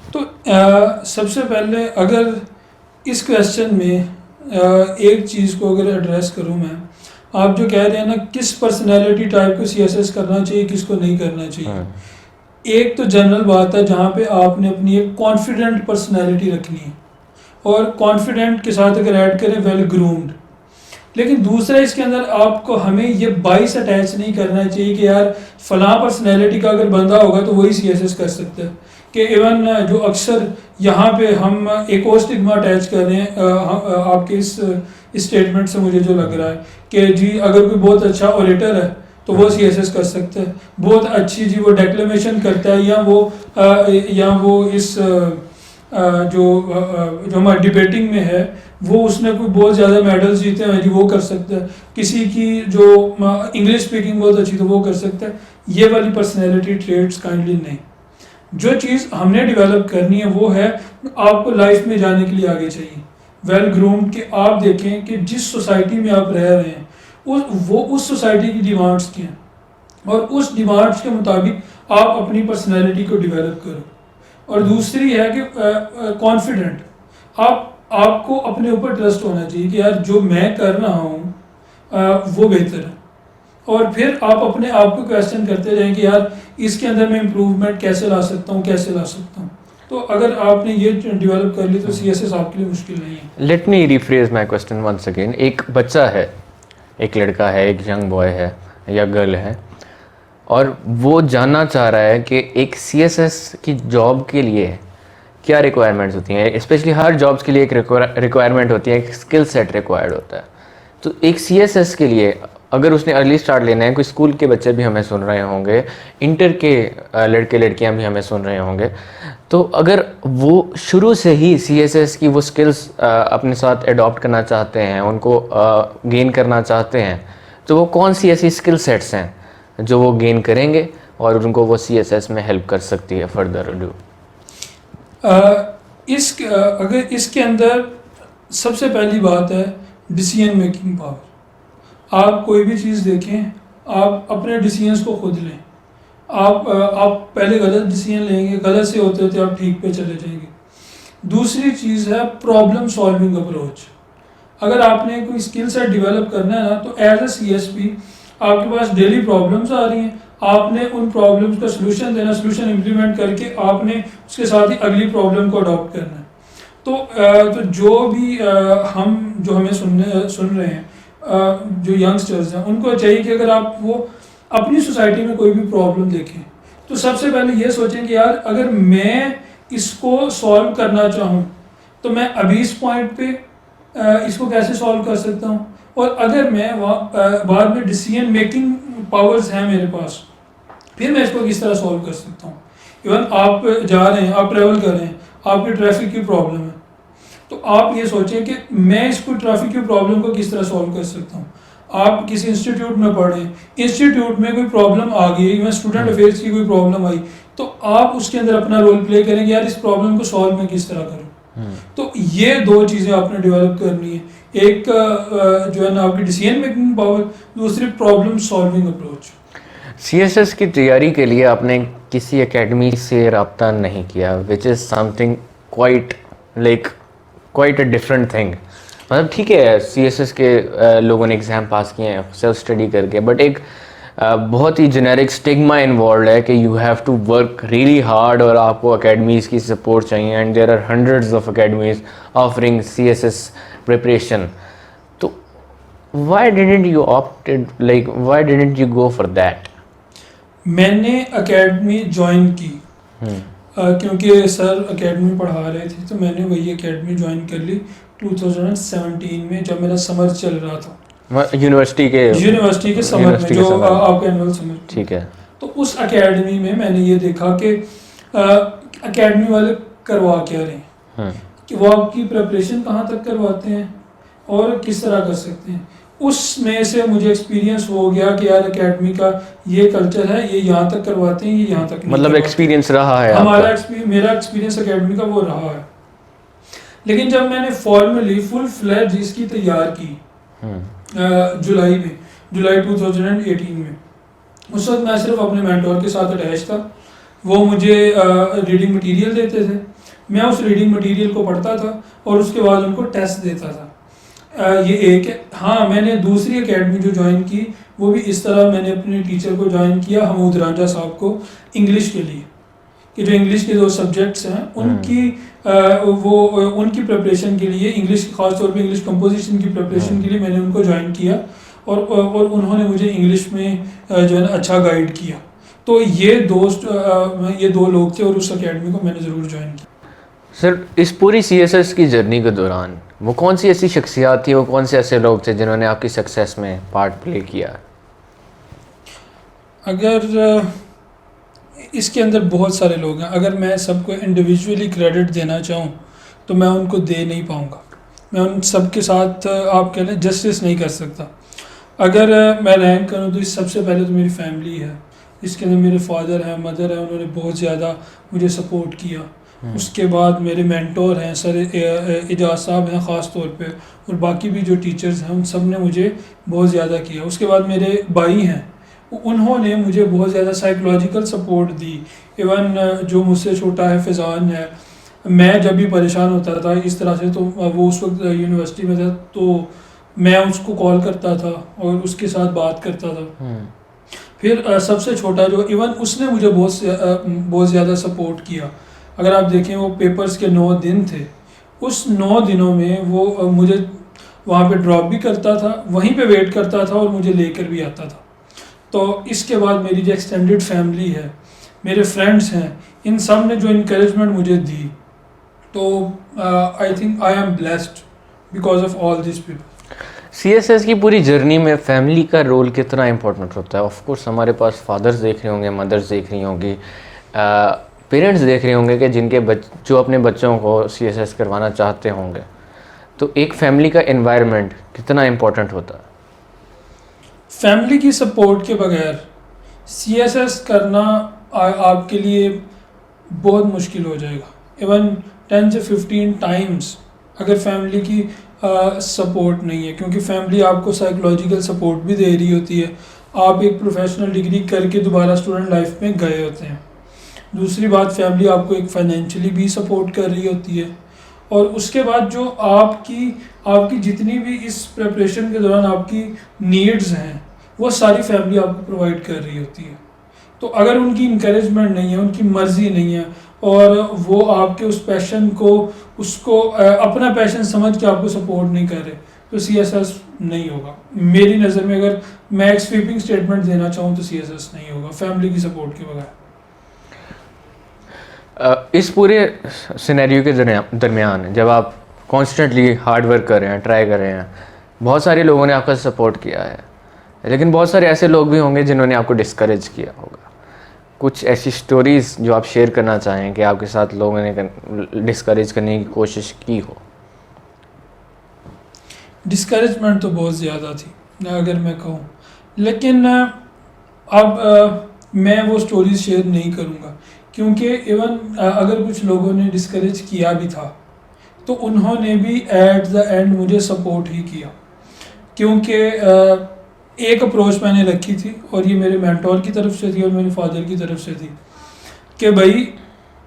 तो सबसे पहले अगर इस क्वेश्चन में एक चीज़ को अगर एड्रेस करूं मैं, आप जो कह रहे हैं ना, किस पर्सनैलिटी टाइप को सीएसएस करना चाहिए, किसको नहीं करना चाहिए। एक तो जनरल बात है जहाँ पे आपने अपनी एक कॉन्फिडेंट पर्सनैलिटी रखनी है, और कॉन्फिडेंट के साथ अगर ऐड करें वेल ग्रूम्ड। लेकिन दूसरा इसके अंदर आपको हमें ये बाइस अटैच नहीं करना चाहिए कि यार फलां पर्सनैलिटी का अगर बंदा होगा तो वही सीएसएस कर सकता है। कि इवन जो अक्सर यहाँ पे हम एक और स्टिग्मा अटैच कर रहे हैं आपके इस स्टेटमेंट से मुझे जो लग रहा है कि जी अगर कोई बहुत अच्छा ऑरेटर है तो वो सीएसएस कर सकता है, बहुत अच्छी जी वो डेक्लेमेशन करता है, या वो इस जो हमारे डिबेटिंग में है वो उसने कोई बहुत ज़्यादा मेडल्स जीते हैं जी वो कर सकता है, किसी की जो इंग्लिश स्पीकिंग बहुत अच्छी तो वो कर सकता है। ये वाली पर्सनैलिटी ट्रेड्स काइंडली नहीं। जो चीज़ हमने डेवलप करनी है वो है आपको लाइफ में जाने के लिए आगे चाहिए वेल ग्रूम्ड, कि आप देखें कि जिस सोसाइटी में आप रह रहे हैं उस सोसाइटी की डिमांड्स क्या हैं, और उस डिमांड्स के मुताबिक आप अपनी पर्सनैलिटी को डेवलप करो। और दूसरी है कि कॉन्फिडेंट, आपको अपने ऊपर ट्रस्ट होना चाहिए कि यार जो मैं कर रहा हूँ वो बेहतर है, और फिर आप अपने आप को क्वेश्चन करते रहें कि यार इसके अंदर मैं इम्प्रूवमेंट कैसे ला सकता हूँ। तो अगर आपने ये डेवलप कर ली तो सीएसएस आपके लिए मुश्किल नहीं है। Let me rephrase my question once again. एक बच्चा है, एक लड़का है, एक यंग बॉय है या गर्ल है, और वो जानना चाह रहा है कि एक सीएसएस की जॉब के लिए क्या रिक्वायरमेंट्स होती हैं। स्पेशली हर जॉब्स के लिए एक रिक्वायरमेंट होती है, एक स्किल सेट रिक्वायर्ड होता है। तो एक सीएसएस के लिए अगर उसने अर्ली स्टार्ट लेना है, कोई स्कूल के बच्चे भी हमें सुन रहे होंगे, इंटर के लड़के लड़कियां भी हमें सुन रहे होंगे, तो अगर वो शुरू से ही सीएसएस की वो स्किल्स अपने साथ अडॉप्ट करना चाहते हैं, उनको गेन करना चाहते हैं, तो वो कौन सी ऐसी स्किल सेट्स हैं जो वो गेन करेंगे और उनको वो सीएसएस में हेल्प कर सकती है फर्दर डू? अगर इसके अंदर सबसे पहली बात है डिसीजन मेकिंग पावर। आप कोई भी चीज़ देखें, आप अपने डिसीजंस को खुद लें। आप पहले गलत डिसीजन लेंगे, गलत से होते होते आप ठीक पे चले जाएंगे। दूसरी चीज़ है प्रॉब्लम सॉल्विंग अप्रोच। अगर आपने कोई स्किल सेट डेवलप करना है ना, तो एज ए सीएसपी आपके पास डेली प्रॉब्लम्स आ रही हैं, आपने उन प्रॉब्लम्स का सोल्यूशन देना, सोल्यूशन इम्प्लीमेंट करके आपने उसके साथ ही अगली प्रॉब्लम को अडॉप्ट करना है। तो जो भी जो हमें सुन रहे हैं, जो यंगस्टर्स हैं, उनको चाहिए कि अगर आप वो अपनी सोसाइटी में कोई भी प्रॉब्लम देखें तो सबसे पहले ये सोचें कि यार अगर मैं इसको सॉल्व करना चाहूँ तो मैं अभी इस पॉइंट पे इसको कैसे सॉल्व कर सकता हूँ, और अगर मैं बाद में डिसीजन मेकिंग पावर्स हैं मेरे पास, फिर मैं इसको किस तरह सॉल्व कर सकता हूँ। इवन आप जा रहे हैं, आप ट्रैवल कर रहे हैं, आपकी ट्रैफिक की प्रॉब्लम है, तो आप ये सोचें कि मैं इसको ट्रैफिक की प्रॉब्लम को किस तरह सॉल्व कर सकता हूँ। आप किसी इंस्टीट्यूट में पढ़ें, इंस्टीट्यूट में कोई प्रॉब्लम आ गई, इवन स्टूडेंट अफेयर्स की कोई प्रॉब्लम आई, तो आप उसके अंदर अपना रोल प्ले करेंगे, यार इस प्रॉब्लम को सॉल्व मैं किस तरह करूँ। तो ये दो चीज़ें आपने डेवलप करनी है, एक जो है ना आपकी डिसीजन मेकिंग पावर, दूसरी प्रॉब्लम सॉल्विंग अप्रोच। सीएसएस की तैयारी के लिए आपने किसी एकेडमी से रब्ता नहीं किया, which is something quite a different thing. मतलब ठीक है, सीएसएस के लोगों ने एग्ज़ाम पास किए हैं सेल्फ स्टडी करके, बट एक बहुत ही जेनेरिक स्टिग्मा इन्वॉल्व है कि you have to work really hard और आपको अकेडमीज़ की सपोर्ट चाहिए, and there are hundreds of academies offering CSS preparation. तो why didn't you opted, why didn't you go for that? मैंने एकेडमी ज्वाइन की क्योंकि सर एकेडमी पढ़ा रहे थे, तो मैंने वही एकेडमी ज्वाइन कर ली 2017 में, जब मेरा समर चल रहा था यूनिवर्सिटी के समर में, जो आपका एनुअल समर। ठीक है। तो उस एकेडमी में मैंने ये देखा कि एकेडमी वाले करवा क्या रहे हैं, कि वो आपकी प्रिपरेशन कहाँ तक करवाते हैं और किस तरह कर सकते हैं। उसमें से मुझे एक्सपीरियंस हो गया कि यार एकेडमी का ये कल्चर है, ये यहाँ तक करवाते हैं, ये यहाँ तक नहीं। मतलब एक्सपीरियंस रहा है मेरा एक्सपीरियंस एकेडमी का वो रहा है। लेकिन जब मैंने फॉर्मली फुल फ्लैज इसकी तैयार की जुलाई 2018 में, उस वक्त मैं सिर्फ अपने मेंटोर के साथ अटैच था। वो मुझे रीडिंग मटेरियल देते थे, मैं उस रीडिंग मटेरियल को पढ़ता था और उसके बाद उनको टेस्ट देता था। ये एक है। हाँ, मैंने दूसरी एकेडमी जो ज्वाइन की वो भी इस तरह, मैंने अपने टीचर को ज्वाइन किया, हमूद रांझा साहब को, इंग्लिश के लिए, कि जो इंग्लिश के जो सब्जेक्ट्स हैं उनकी उनकी प्रिपरेशन के लिए, इंग्लिश खास तौर पे इंग्लिश कंपोजिशन की प्रिपरेशन के लिए मैंने उनको ज्वाइन किया, और उन्होंने मुझे इंग्लिश में जो है ना अच्छा गाइड किया। तो ये दो लोग थे और उस एकेडमी को मैंने ज़रूर ज्वाइन किया। सर, इस पूरी सीएसएस की जर्नी के दौरान वो कौन सी ऐसी शख्सियात थी, वो कौन से ऐसे लोग थे जिन्होंने आपकी सक्सेस में पार्ट प्ले किया? अगर इसके अंदर बहुत सारे लोग हैं, अगर मैं सबको इंडिविजुअली क्रेडिट देना चाहूँ तो मैं उनको दे नहीं पाऊँगा, मैं उन सब के साथ आप कह लें जस्टिस नहीं कर सकता। अगर मैं रैंक करूँ तो सबसे पहले तो मेरी फैमिली है, इसके अंदर मेरे फादर हैं, मदर हैं, उन्होंने बहुत ज़्यादा मुझे सपोर्ट किया। उसके बाद मेरे मेंटोर हैं, सर एजाज साहब हैं ख़ास तौर पे, और बाकी भी जो टीचर्स हैं उन सब ने मुझे बहुत ज़्यादा किया। उसके बाद मेरे भाई हैं, उन्होंने मुझे बहुत ज़्यादा साइकोलॉजिकल सपोर्ट दी। इवन जो मुझसे छोटा है फैज़ान है, मैं जब भी परेशान होता था इस तरह से, तो वो उस वक्त यूनिवर्सिटी में था, तो मैं उसको कॉल करता था और उसके साथ बात करता था। फिर सबसे छोटा जो, इवन उसने मुझे बहुत ज़्यादा सपोर्ट किया। अगर आप देखें, वो पेपर्स के 9 दिन थे, उस 9 दिनों में वो मुझे वहाँ पे ड्रॉप भी करता था, वहीं पे वेट करता था और मुझे लेकर भी आता था। तो इसके बाद मेरी जो एक्सटेंडेड फैमिली है, मेरे फ्रेंड्स हैं, इन सब ने जो इनकरेजमेंट मुझे दी, तो I think I am blessed because of all this people. CSS की पूरी जर्नी में फैमिली का रोल कितना इम्पोर्टेंट होता है? ऑफ कोर्स हमारे पास फादर्स देख रहे होंगे, मदर्स देख रही होंगी, पेरेंट्स देख रहे होंगे कि जो अपने बच्चों को सीएसएस करवाना चाहते होंगे, तो एक फैमिली का एनवायरनमेंट कितना इम्पोर्टेंट होता है? फैमिली की सपोर्ट के बगैर सीएसएस करना आपके लिए बहुत मुश्किल हो जाएगा। इवन 10 से 15 टाइम्स अगर फैमिली की सपोर्ट नहीं है, क्योंकि फैमिली आपको साइकोलॉजिकल सपोर्ट भी दे रही होती है, आप एक प्रोफेशनल डिग्री करके दोबारा स्टूडेंट लाइफ में गए होते हैं। दूसरी बात, फैमिली आपको एक फाइनेंशियली भी सपोर्ट कर रही होती है। और उसके बाद जो आपकी आपकी जितनी भी इस प्रिपरेशन के दौरान आपकी नीड्स हैं वो सारी फैमिली आपको प्रोवाइड कर रही होती है। तो अगर उनकी इंकरेजमेंट नहीं है, उनकी मर्ज़ी नहीं है और वो आपके उस पैशन को अपना पैशन समझ के आपको सपोर्ट नहीं कर रहे, तो CSS नहीं होगा। मेरी नज़र में अगर मैं एक स्वीपिंग स्टेटमेंट देना चाहूँ तो CSS नहीं होगा फैमिली की सपोर्ट के बगैर। इस पूरे सिनेरियो के दरमियान जब आप कॉन्स्टेंटली हार्ड वर्क कर रहे हैं, ट्राई कर रहे हैं, बहुत सारे लोगों ने आपका सपोर्ट किया है, लेकिन बहुत सारे ऐसे लोग भी होंगे जिन्होंने आपको डिस्करेज किया होगा। कुछ ऐसी स्टोरीज़ जो आप शेयर करना चाहें कि आपके साथ लोगों ने डिस्करेज करने की कोशिश की हो? डिस्करेजमेंट तो बहुत ज़्यादा थी अगर मैं कहूँ, लेकिन अब मैं वो स्टोरीज शेयर नहीं करूँगा, क्योंकि इवन अगर कुछ लोगों ने डिस्करेज किया भी था तो उन्होंने भी एट द एंड मुझे सपोर्ट ही किया। क्योंकि एक अप्रोच मैंने रखी थी और ये मेरे मेंटोर की तरफ से थी और मेरे फादर की तरफ से थी कि भाई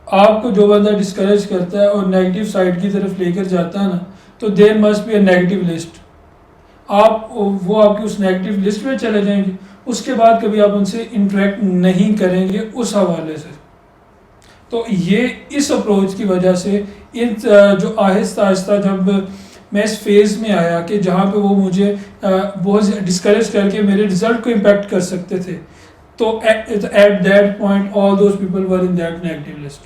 आपको जो बंदा डिस्करेज करता है और नेगेटिव साइड की तरफ लेकर जाता है ना, तो there must be a negative list. वो आपकी उस नेगेटिव लिस्ट में चले जाएंगे, उसके बाद कभी आप उनसे इंटरेक्ट नहीं करेंगे उस हवाले से। तो ये इस अप्रोच की वजह से जो आहिस्ता आहिस्ता जब मैं इस फेज़ में आया कि जहाँ पे वो मुझे बहुत डिस्करेज करके मेरे रिजल्ट को इम्पेक्ट कर सकते थे, तो at that point all those people were in that negative list.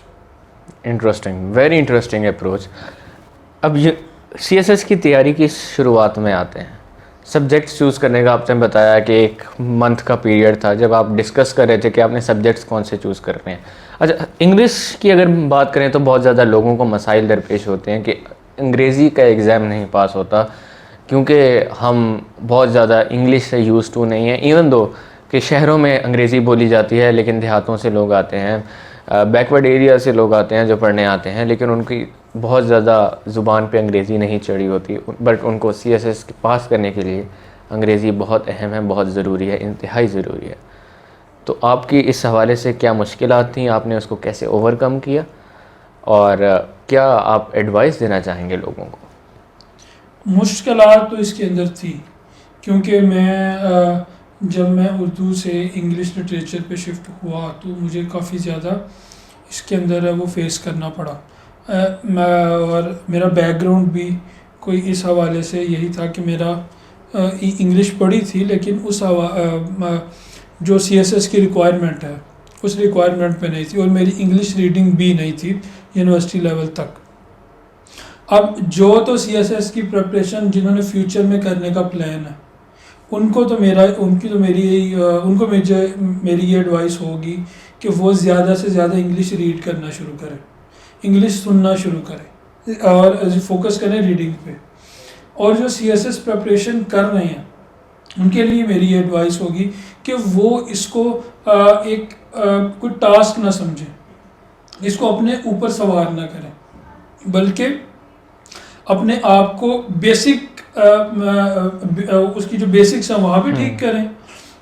Interesting, very interesting approach. अब ये CSS की तैयारी की शुरुआत में आते हैं। सब्जेक्ट्स चूज़ करने का आपने बताया कि एक मंथ का पीरियड था जब आप डिस्कस कर रहे थे कि आपने सब्जेक्ट्स कौन से चूज़ करने हैं। अच्छा, इंग्लिश की अगर बात करें तो बहुत ज़्यादा लोगों को मसाइल दरपेश होते हैं कि अंग्रेज़ी का एग्ज़ाम नहीं पास होता क्योंकि हम बहुत ज़्यादा इंग्लिश से यूज़ टू नहीं है। इवन दो कि शहरों में अंग्रेज़ी बोली जाती है, लेकिन देहातों से लोग आते हैं, बैकवर्ड एरिया से लोग आते हैं जो पढ़ने आते हैं, लेकिन उनकी बहुत ज़्यादा ज़ुबान पे अंग्रेज़ी नहीं चढ़ी होती। बट उनको CSS पास करने के लिए अंग्रेज़ी बहुत अहम है, बहुत ज़रूरी है, इंतहाई ज़रूरी है। तो आपकी इस हवाले से क्या मुश्किलात थी, आपने उसको कैसे ओवरकम किया, और क्या आप एडवाइस देना चाहेंगे लोगों को? मुश्किलात तो इसके अंदर थी, क्योंकि जब मैं उर्दू से इंग्लिश लिटरेचर पे शिफ्ट हुआ तो मुझे काफ़ी ज़्यादा इसके अंदर वो फेस करना पड़ा। और मेरा बैकग्राउंड भी कोई इस हवाले से यही था कि मेरा इंग्लिश पढ़ी थी, लेकिन जो CSS की रिक्वायरमेंट है उस रिक्वायरमेंट पे नहीं थी, और मेरी इंग्लिश रीडिंग भी नहीं थी यूनिवर्सिटी लेवल तक। अब जो तो CSS की प्रिपरेशन जिन्होंने फ्यूचर में करने का प्लान है, उनको मेरी ये एडवाइस होगी कि वो ज़्यादा से ज़्यादा इंग्लिश रीड करना शुरू करें, इंग्लिश सुनना शुरू करें और फोकस करें रीडिंग पे। और जो CSS प्रिपरेशन कर रहे हैं उनके लिए मेरी ये एडवाइस होगी कि वो इसको कोई टास्क ना समझें, इसको अपने ऊपर सवार ना करें, बल्कि अपने आप को उसकी जो बेसिक्स हैं वहाँ भी ठीक करें,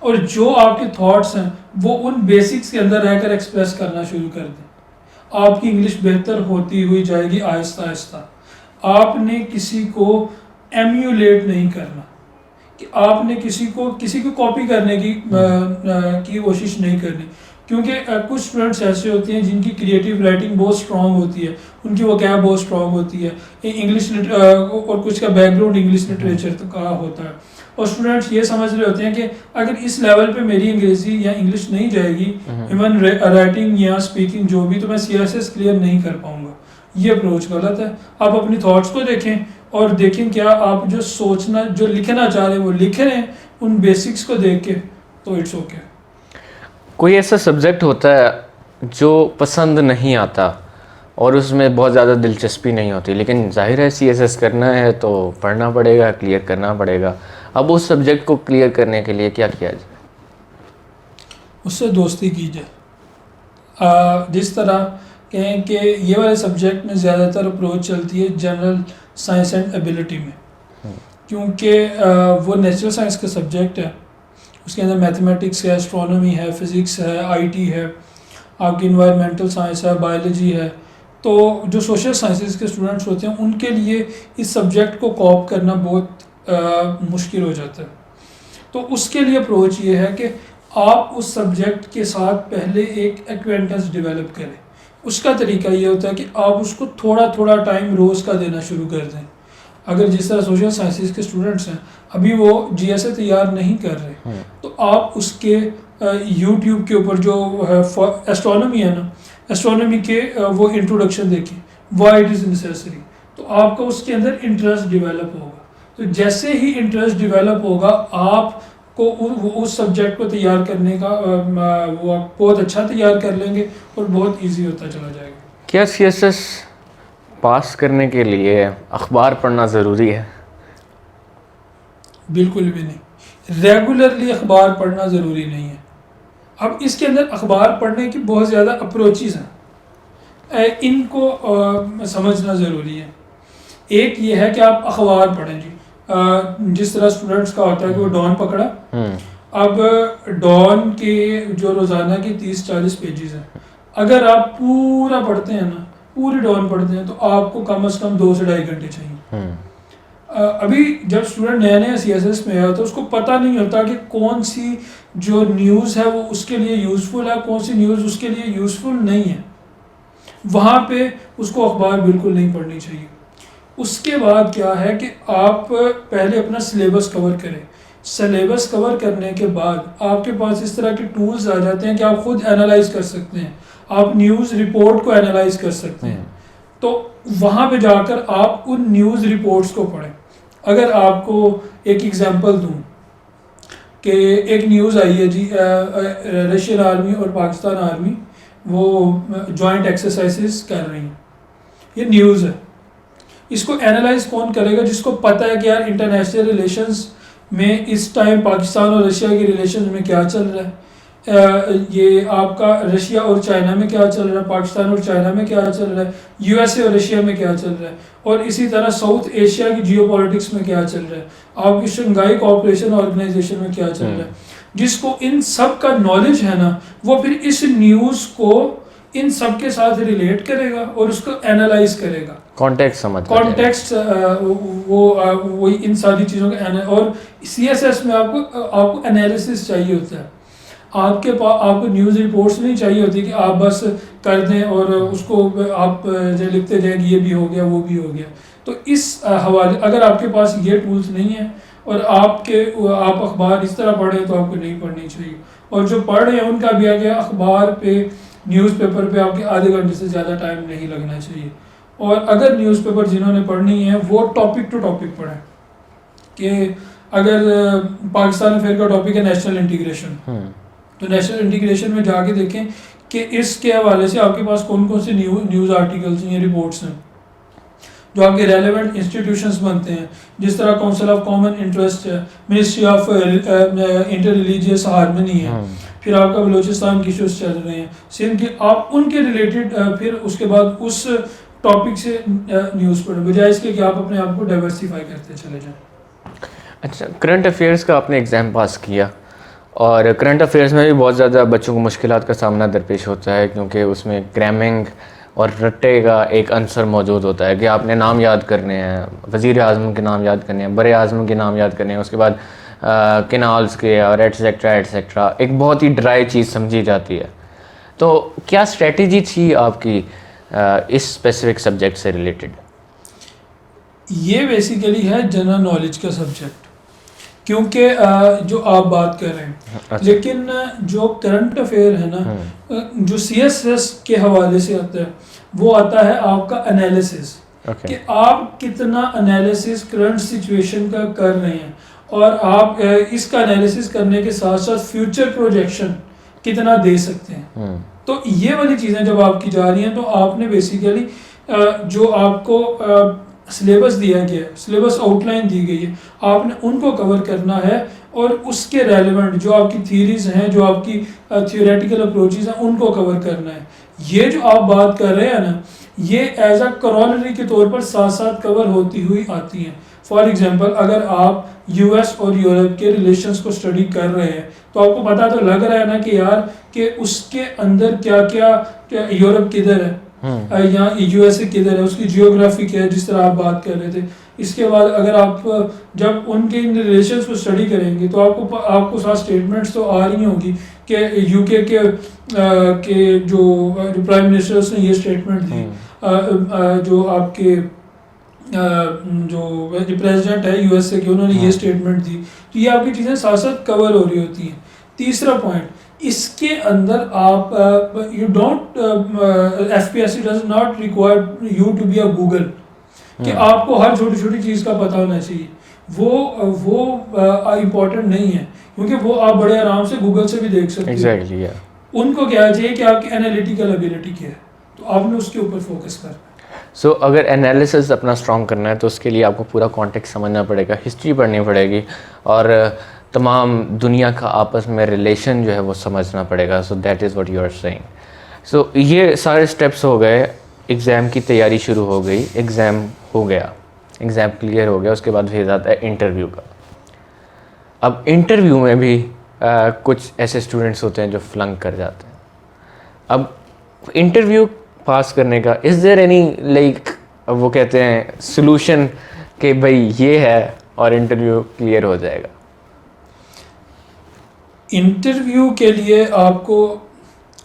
और जो आपके थॉट्स हैं वो उन बेसिक्स के अंदर रहकर एक्सप्रेस करना शुरू कर दें। आपकी इंग्लिश बेहतर होती हुई जाएगी आहिस्ता आहिस्ता। आपने किसी को एम्यूलेट नहीं करना, कि आपने किसी को कॉपी करने की कोशिश नहीं करनी, क्योंकि कुछ स्टूडेंट्स ऐसे होते हैं जिनकी क्रिएटिव राइटिंग बहुत स्ट्रांग होती है, उनकी वोकैब बहुत स्ट्रांग होती है, इंग्लिश और कुछ का बैकग्राउंड इंग्लिश लिटरेचर का होता है, और स्टूडेंट्स ये समझ रहे होते हैं कि अगर इस लेवल पे मेरी अंग्रेज़ी या इंग्लिश नहीं जाएगी, इवन राइटिंग या स्पीकिंग जो भी, तो मैं CSS क्लियर नहीं कर पाऊँगा। ये अप्रोच गलत है। आप अपनी थॉट्स को देखें और देखें क्या आप जो लिखना चाह रहे हैं वो लिख रहे हैं उन बेसिक्स को देख के, तो इट्स ओके। कोई ऐसा सब्जेक्ट होता है जो पसंद नहीं आता और उसमें बहुत ज़्यादा दिलचस्पी नहीं होती, लेकिन जाहिर है CSS करना है तो पढ़ना पड़ेगा, क्लियर करना पड़ेगा। अब उस सब्जेक्ट को क्लियर करने के लिए क्या किया जाए? उससे दोस्ती कीजिए। जिस तरह कहें कि ये वाले सब्जेक्ट में ज़्यादातर अप्रोच चलती है जनरल साइंस एंड एबिलिटी में, क्योंकि वो नेचुरल साइंस का सब्जेक्ट है उसके अंदर मैथमेटिक्स है, एस्ट्रोनॉमी है, फिज़िक्स है, आईटी है, आपकी इन्वायरमेंटल साइंस है, बायोलॉजी है। तो जो सोशल साइंसेज के स्टूडेंट्स होते हैं उनके लिए इस सब्जेक्ट को कॉप करना बहुत मुश्किल हो जाता है। तो उसके लिए अप्रोच ये है कि आप उस सब्जेक्ट के साथ पहले एक एक्वेंटेंस डेवलप करें। उसका तरीका ये होता है कि आप उसको थोड़ा थोड़ा टाइम रोज़ का देना शुरू कर दें। अगर जिस तरह सोशल साइंसेज के स्टूडेंट्स हैं अभी वो जीएसए तैयार नहीं कर रहे, तो आप उसके यूट्यूब के ऊपर जो एस्ट्रोनॉमी है ना, एस्ट्रोनॉमी के वो इंट्रोडक्शन देखें, व्हाई इट इज़ नेसेसरी, तो आपका उसके अंदर इंटरेस्ट डेवलप होगा। तो जैसे ही इंटरेस्ट डेवलप होगा आपको उस सब्जेक्ट को तैयार करने का वो आप बहुत अच्छा तैयार कर लेंगे और बहुत इजी होता चला जाएगा। क्या सीएसएस पास करने के लिए अखबार पढ़ना ज़रूरी है? बिल्कुल भी नहीं, रेगुलरली अखबार पढ़ना ज़रूरी नहीं है। अब इसके अंदर अखबार पढ़ने की बहुत ज़्यादा अप्रोचेस हैं, इनको समझना ज़रूरी है। एक ये है कि आप अखबार पढ़ें जी, जिस तरह स्टूडेंट्स का होता है कि वो डॉन पकड़ा, अब डॉन के जो रोज़ाना की 30-40 पेजेस हैं, अगर आप पूरा पढ़ते हैं ना, पूरी डॉन पढ़ते हैं, तो आपको कम से कम 2 से 2.5 घंटे चाहिए। अभी जब स्टूडेंट नया नया सीएसएस में आया तो उसको पता नहीं होता कि कौन सी जो न्यूज़ है वो उसके लिए यूज़फुल है, कौन सी न्यूज़ उसके लिए यूज़फुल नहीं है। वहाँ पे उसको अखबार बिल्कुल नहीं पढ़नी चाहिए। उसके बाद क्या है कि आप पहले अपना सिलेबस कवर करें। सिलेबस कवर करने के बाद आपके पास इस तरह के टूल्स आ जाते हैं कि आप खुद एनालाइज कर सकते हैं, आप न्यूज़ रिपोर्ट को एनालाइज कर सकते हैं। तो वहाँ पे जाकर आप उन न्यूज़ रिपोर्ट्स को पढ़ें। अगर आपको एक एग्जांपल दूं कि एक न्यूज़ आई है जी, रशियन आर्मी और पाकिस्तान आर्मी वो जॉइंट एक्सरसाइजेस कर रही हैं, ये न्यूज़ है। इसको एनालाइज कौन करेगा? जिसको पता है कि यार इंटरनेशनल रिलेशंस में इस टाइम पाकिस्तान और रशिया के रिलेशंस में क्या चल रहा है, ये आपका रशिया और चाइना में क्या चल रहा है, पाकिस्तान और चाइना में क्या चल रहा है, यूएसए और रशिया में क्या चल रहा है, और इसी तरह साउथ एशिया की जियोपॉलिटिक्स में क्या चल रहा है, आपकी शंघाई कोऑपरेशन ऑर्गेनाइजेशन में क्या चल रहा है। जिसको इन सब का नॉलेज है ना, वो फिर इस न्यूज़ को इन सब के साथ रिलेट करेगा और उसको एनालाइज करेगा, कॉन्टेक्स्ट समझ कॉन्टेक्स्ट वो इन सारी चीज़ों का। और सीएसएस में आपको एनालिसिस चाहिए होता है। आपके पास आपको न्यूज़ रिपोर्ट्स नहीं चाहिए होती कि आप बस कर दें और उसको आप जो लिखते जाएं कि ये भी हो गया वो भी हो गया। तो इस हवाले अगर आपके पास ये टूल्स नहीं है और आप अखबार इस तरह पढ़ें तो आपको नहीं पढ़नी चाहिए। और जो पढ़ रहे हैं उनका भी आगे अखबार पे, न्यूज़पेपर पे आपके आधे घंटे से ज़्यादा टाइम नहीं लगना चाहिए। और अगर न्यूज़पेपर जिन्होंने पढ़नी है वो टॉपिक टू टॉपिक पढ़ें। कि अगर पाकिस्तान अफेयर का टॉपिक है नेशनल इंटीग्रेशन, तो नेशनल इंटीग्रेशन में जाके देखें कि इसके हवाले से आपके पास कौन कौन से न्यूज़ आर्टिकल्स हैं, रिपोर्ट्स हैं जो आपके रेलेवेंट इंस्टीट्यूशंस बनते हैं, जिस तरह काउंसिल ऑफ कॉमन इंटरेस्ट है, ministry of inter religious harmony है, फिर आपका बलूचिस्तान की इश्यूज चल रहे हैं, सिंध के, आप उनके रिलेटेड फिर उसके बाद उस टॉपिक से न्यूज़ पढ़ें, बजाय इसके कि आप अपने आप को डाइवर्सिफाई करते चले जाएं। अच्छा, करंट अफेयर्स का आपने एग्ज़ाम पास किया और करंट अफेयर्स में भी बहुत ज़्यादा बच्चों को मुश्किलात का सामना दरपेश होता है, क्योंकि उसमें क्रैमिंग और रट्टे का एक अंसर मौजूद होता है कि आपने नाम याद करने हैं, वज़ीर आज़म के नाम याद करने हैं, बड़े आज़म के नाम याद करने हैं, उसके बाद किनाल्स के और एटसेट्रा एटसेट्रा, एक बहुत ही ड्राई चीज़ समझी जाती है। तो क्या स्ट्रेटजी थी आपकी इस स्पेसिफिक सब्जेक्ट से रिलेटेड? ये बेसिकली है जनरल नॉलेज का सब्जेक्ट, क्योंकि जो आप बात कर रहे हैं। अच्छा। लेकिन जो करंट अफेयर है ना, जो सीएसएस के हवाले से आता है, वो आता है आपका एनालिसिस, कि आप कितना एनालिसिस करंट सिचुएशन का कर रहे हैं और आप इसका एनालिसिस करने के साथ साथ फ्यूचर प्रोजेक्शन कितना दे सकते हैं। तो ये वाली चीज़ें जब आपकी जा रही हैं तो आपने बेसिकली जो आपको सिलेबस दिया गया है, सिलेबस आउटलाइन दी गई है, आपने उनको कवर करना है और उसके रेलेवेंट जो आपकी थीरीज हैं, जो आपकी थियोरेटिकल अप्रोचेस हैं, उनको कवर करना है। ये जो आप बात कर रहे हैं ना, ये एज अ करोलरी के तौर पर साथ साथ कवर होती हुई आती हैं। फॉर एग्जांपल अगर आप यूएस और यूरोप के रिलेशंस को स्टडी कर रहे हैं तो आपको पता तो लग रहा है ना कि यार कि उसके अंदर क्या क्या, क्या यूरोप किधर है, यहाँ यूएसए किधर है, उसकी जियोग्राफी क्या है, जिस तरह आप बात कर रहे थे। इसके बाद अगर आप जब उनके इन रिलेशंस को स्टडी करेंगे तो आपको साथ स्टेटमेंट्स तो आ रही होंगी कि यूके के जो प्राइम मिनिस्टर्स ने ये स्टेटमेंट दी, जो आपके जो प्रेसिडेंट है यूएसए के, उन्होंने ये स्टेटमेंट दी। तो ये आपकी चीज़ें साथ साथ कवर हो रही होती हैं। तीसरा पॉइंट, इसके अंदर आप you don't FPSC does not require you to be a Google कि आपको हर छोटी छोटी चीज़ का पता होना चाहिए। वो इम्पोर्टेंट नहीं है, क्योंकि वो आप बड़े आराम से गूगल से भी देख सकते Exactly, yeah. उनको क्या चाहिए कि आपकी एनालिटिकल एबिलिटी क्या है, तो आपने उसके ऊपर फोकस करना है। सो अगर एनालिसिस अपना स्ट्रॉन्ग करना है तो उसके लिए आपको पूरा कॉन्टेक्स्ट समझना पड़ेगा, हिस्ट्री पढ़नी पड़ेगी और तमाम दुनिया का आपस में रिलेशन जो है वो समझना पड़ेगा। So that is what you are saying. So ये सारे स्टेप्स हो गए, एग्ज़ाम की तैयारी शुरू हो गई, एग्ज़ाम हो गया, एग्ज़ाम क्लियर हो गया, उसके बाद फिर आता है इंटरव्यू का। अब इंटरव्यू में भी कुछ ऐसे स्टूडेंट्स होते हैं जो फ्लंक कर जाते हैं। अब इंटरव्यू पास करने का इज़ देयर एनी लाइक, वो कहते हैं सॉल्यूशन कि भाई ये है और इंटरव्यू क्लियर हो जाएगा? इंटरव्यू के लिए आपको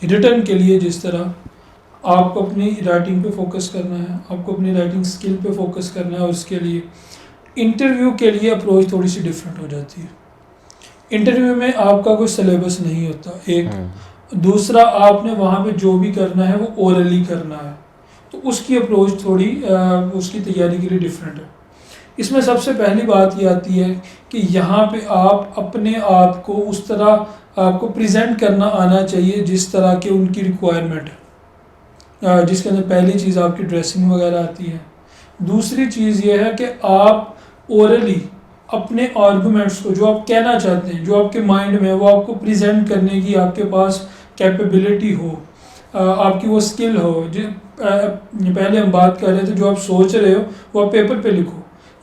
रिटर्न के लिए जिस तरह आपको अपनी राइटिंग पे फोकस करना है, आपको अपनी राइटिंग स्किल पे फोकस करना है, और उसके लिए इंटरव्यू के लिए अप्रोच थोड़ी सी डिफरेंट हो जाती है। इंटरव्यू में आपका कोई सिलेबस नहीं होता, एक दूसरा आपने वहाँ पे जो भी करना है वो ओरली करना है, तो उसकी अप्रोच थोड़ी उसकी तैयारी के लिए डिफरेंट है। इसमें सबसे पहली बात ये आती है कि यहाँ पे आप अपने आप को उस तरह आपको प्रेजेंट करना आना चाहिए जिस तरह के उनकी रिक्वायरमेंट है, जिसके अंदर पहली चीज़ आपकी ड्रेसिंग वगैरह आती है। दूसरी चीज़ ये है कि आप ओरली अपने आर्गूमेंट्स को, जो आप कहना चाहते हैं, जो आपके माइंड में है, वो आपको प्रेजेंट करने की आपके पास कैपेबिलिटी हो, आपकी वो स्किल हो। पहले हम बात कर रहे थे जो आप सोच रहे हो वो आप पेपर पे लिखो,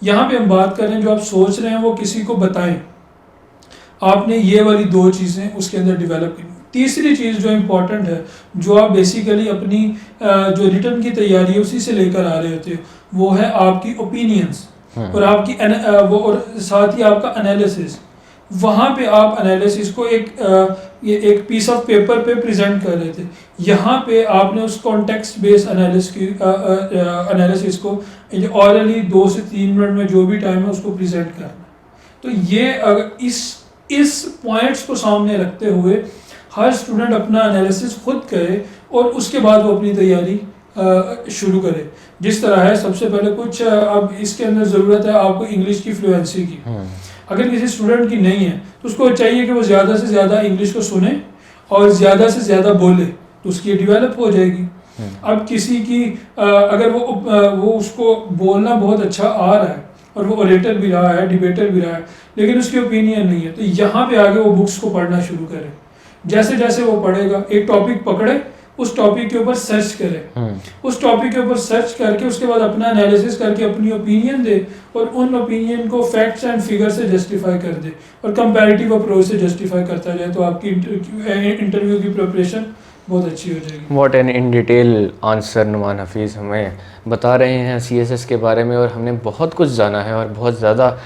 यहाँ पे हम बात कर रहे हैं जो आप सोच रहे हैं वो किसी को बताएं। आपने ये वाली दो चीज़ें उसके अंदर डेवलप की। तीसरी चीज़ जो इम्पोर्टेंट है, जो आप बेसिकली अपनी जो रिटर्न की तैयारी है उसी से लेकर आ रहे होते हो, वो है आपकी ओपिनियंस और आपकी वो, और साथ ही आपका एनालिसिस। वहाँ पे आप एनालिसिस को एक पीस ऑफ पेपर पे प्रेजेंट कर रहे थे, यहाँ पे आपने उस कॉन्टेक्स्ट बेस्ड एनालिसिस को ऑरली 2 से 3 मिनट में जो भी टाइम है उसको प्रेजेंट करना। तो ये अगर इस पॉइंट्स को सामने रखते हुए हर स्टूडेंट अपना एनालिसिस खुद करे और उसके बाद वो अपनी तैयारी शुरू करे। जिस तरह है, सबसे पहले कुछ अब इसके अंदर ज़रूरत है आपको इंग्लिश की फ्लुएंसी की। अगर किसी स्टूडेंट की नहीं है तो उसको चाहिए कि वो ज़्यादा से ज़्यादा इंग्लिश को सुने और ज़्यादा से ज़्यादा बोले, तो उसकी डेवलप हो जाएगी। अब किसी की अगर वो उसको बोलना बहुत अच्छा आ रहा है और वो ओरेटर भी रहा है, डिबेटर भी रहा है, लेकिन उसकी ओपिनियन नहीं है, तो यहाँ पे आगे वो बुक्स को पढ़ना शुरू करे। जैसे जैसे वो पढ़ेगा, एक टॉपिक पकड़े, उस टॉपिक के ऊपर सर्च करे, उस टॉपिक के ऊपर सर्च करके उसके बाद अपना एनालिसिस करके अपनी ओपिनियन दे और उन ओपिनियन को फैक्ट्स एंड फिगर से जस्टिफाई कर दे और कंपैरेटिव अप्रोच से जस्टिफाई करता जाए, तो आपकी इंटरव्यू की प्रिपरेशन बहुत अच्छी हो जाएगी। What an in detail answer Numan Hafeez हमें बता रहे हैं सीएसएस के बारे में, और हमने बहुत कुछ जाना है और बहुत ज़्यादा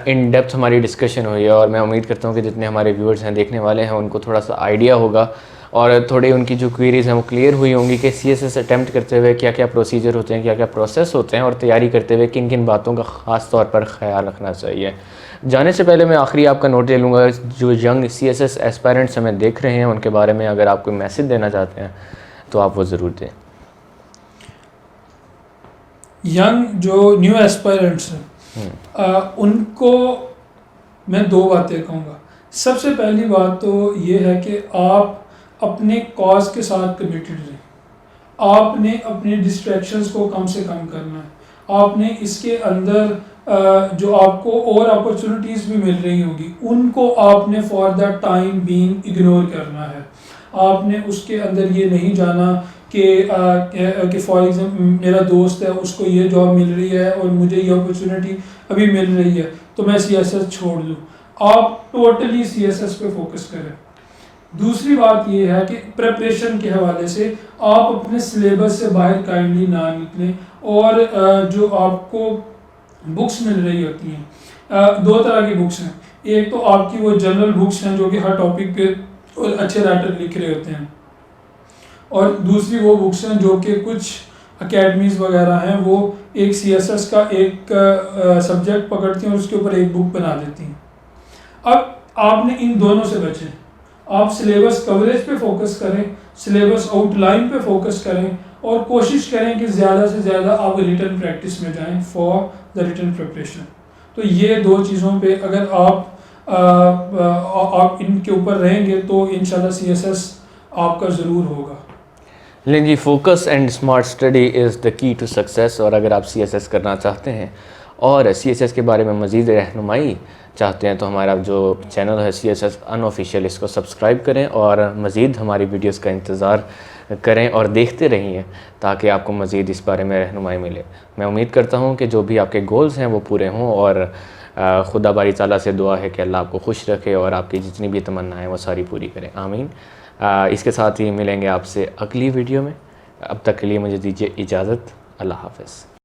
इन डेप्थ हमारी डिस्कशन हुई है। और मैं उम्मीद करता हूँ कि जितने हमारे व्यूअर्स हैं, देखने वाले हैं, उनको थोड़ा सा आइडिया होगा और थोड़ी उनकी जो क्वेरीज़ हैं वो क्लियर हुई होंगी कि सीएसएस अटैम्प्ट करते हुए क्या क्या प्रोसीजर होते हैं, क्या क्या प्रोसेस होते हैं, और तैयारी करते हुए किन किन बातों का ख़ास तौर पर ख्याल रखना चाहिए। जाने से पहले मैं आखिरी आपका नोट ले लूँगा, जो यंग सीएसएस एस्पायरेंट्स हमें देख रहे हैं उनके बारे में अगर आप कोई मैसेज देना चाहते हैं तो आप वो ज़रूर दें। यंग जो न्यू एस्पायरेंट्स हैं उनको मैं 2 बातें कहूँगा। सबसे पहली बात तो ये है कि आप अपने कॉज के साथ कमिटेड रहें। आपने अपने डिस्ट्रैक्शंस को कम से कम करना है। आपने इसके अंदर जो आपको और अपॉर्चुनिटीज़ भी मिल रही होगी उनको आपने for the time being ignore करना है। आपने उसके अंदर ये नहीं जाना कि फॉर एग्जाम्पल मेरा दोस्त है, उसको ये जॉब मिल रही है और मुझे ये अपॉर्चुनिटी अभी मिल रही है, तो मैं CSS छोड़ दूँ। आप टोटली CSS पे फोकस करें। दूसरी बात ये है कि प्रिपरेशन के हवाले से आप अपने सिलेबस से बाहर काइंडली ना निकलें, और जो आपको बुक्स मिल रही होती हैं, दो तरह की बुक्स हैं। एक तो आपकी वो जनरल बुक्स हैं जो कि हर टॉपिक पे और अच्छे राइटर लिख रहे होते हैं, और दूसरी वो बुक्स हैं जो कि कुछ अकेडमीज़ वगैरह हैं, वो एक CSS का एक सब्जेक्ट पकड़ती हैं और उसके ऊपर एक बुक बना देती हैं। अब आपने इन दोनों से बचें। आप सिलेबस कवरेज पे फोकस करें, सिलेबस आउटलाइन पे फोकस करें, और कोशिश करें कि ज़्यादा से ज़्यादा आप रिटन प्रैक्टिस में जाएं फॉर द रिटन प्रिपरेशन। तो ये दो चीज़ों पे अगर आप इनके ऊपर रहेंगे तो इंशाल्लाह CSS आपका ज़रूर होगा। लेकिन जी, focus and smart study is the key to success. और अगर आप CSS करना चाहते हैं और CSS के बारे में मज़ीद रहनुमाई चाहते हैं तो हमारा जो चैनल है CSS अनऑफिशियल, इसको सब्सक्राइब करें और मज़ीद हमारी वीडियोस का इंतज़ार करें और देखते रहिए ताकि आपको मज़ीद इस बारे में रहनुमाई मिले। मैं उम्मीद करता हूँ कि जो भी आपके गोल्स हैं वो पूरे हों, और खुदा बारी ताला से दुआ है कि अल्लाह आपको खुश रखे और आपकी जितनी भी तमन्नाएँ वो सारी पूरी करें, आमीन। इसके साथ ही मिलेंगे आपसे अगली वीडियो में। अब तक के लिए मुझे दीजिए इजाज़त। अल्लाह हाफ़िज़।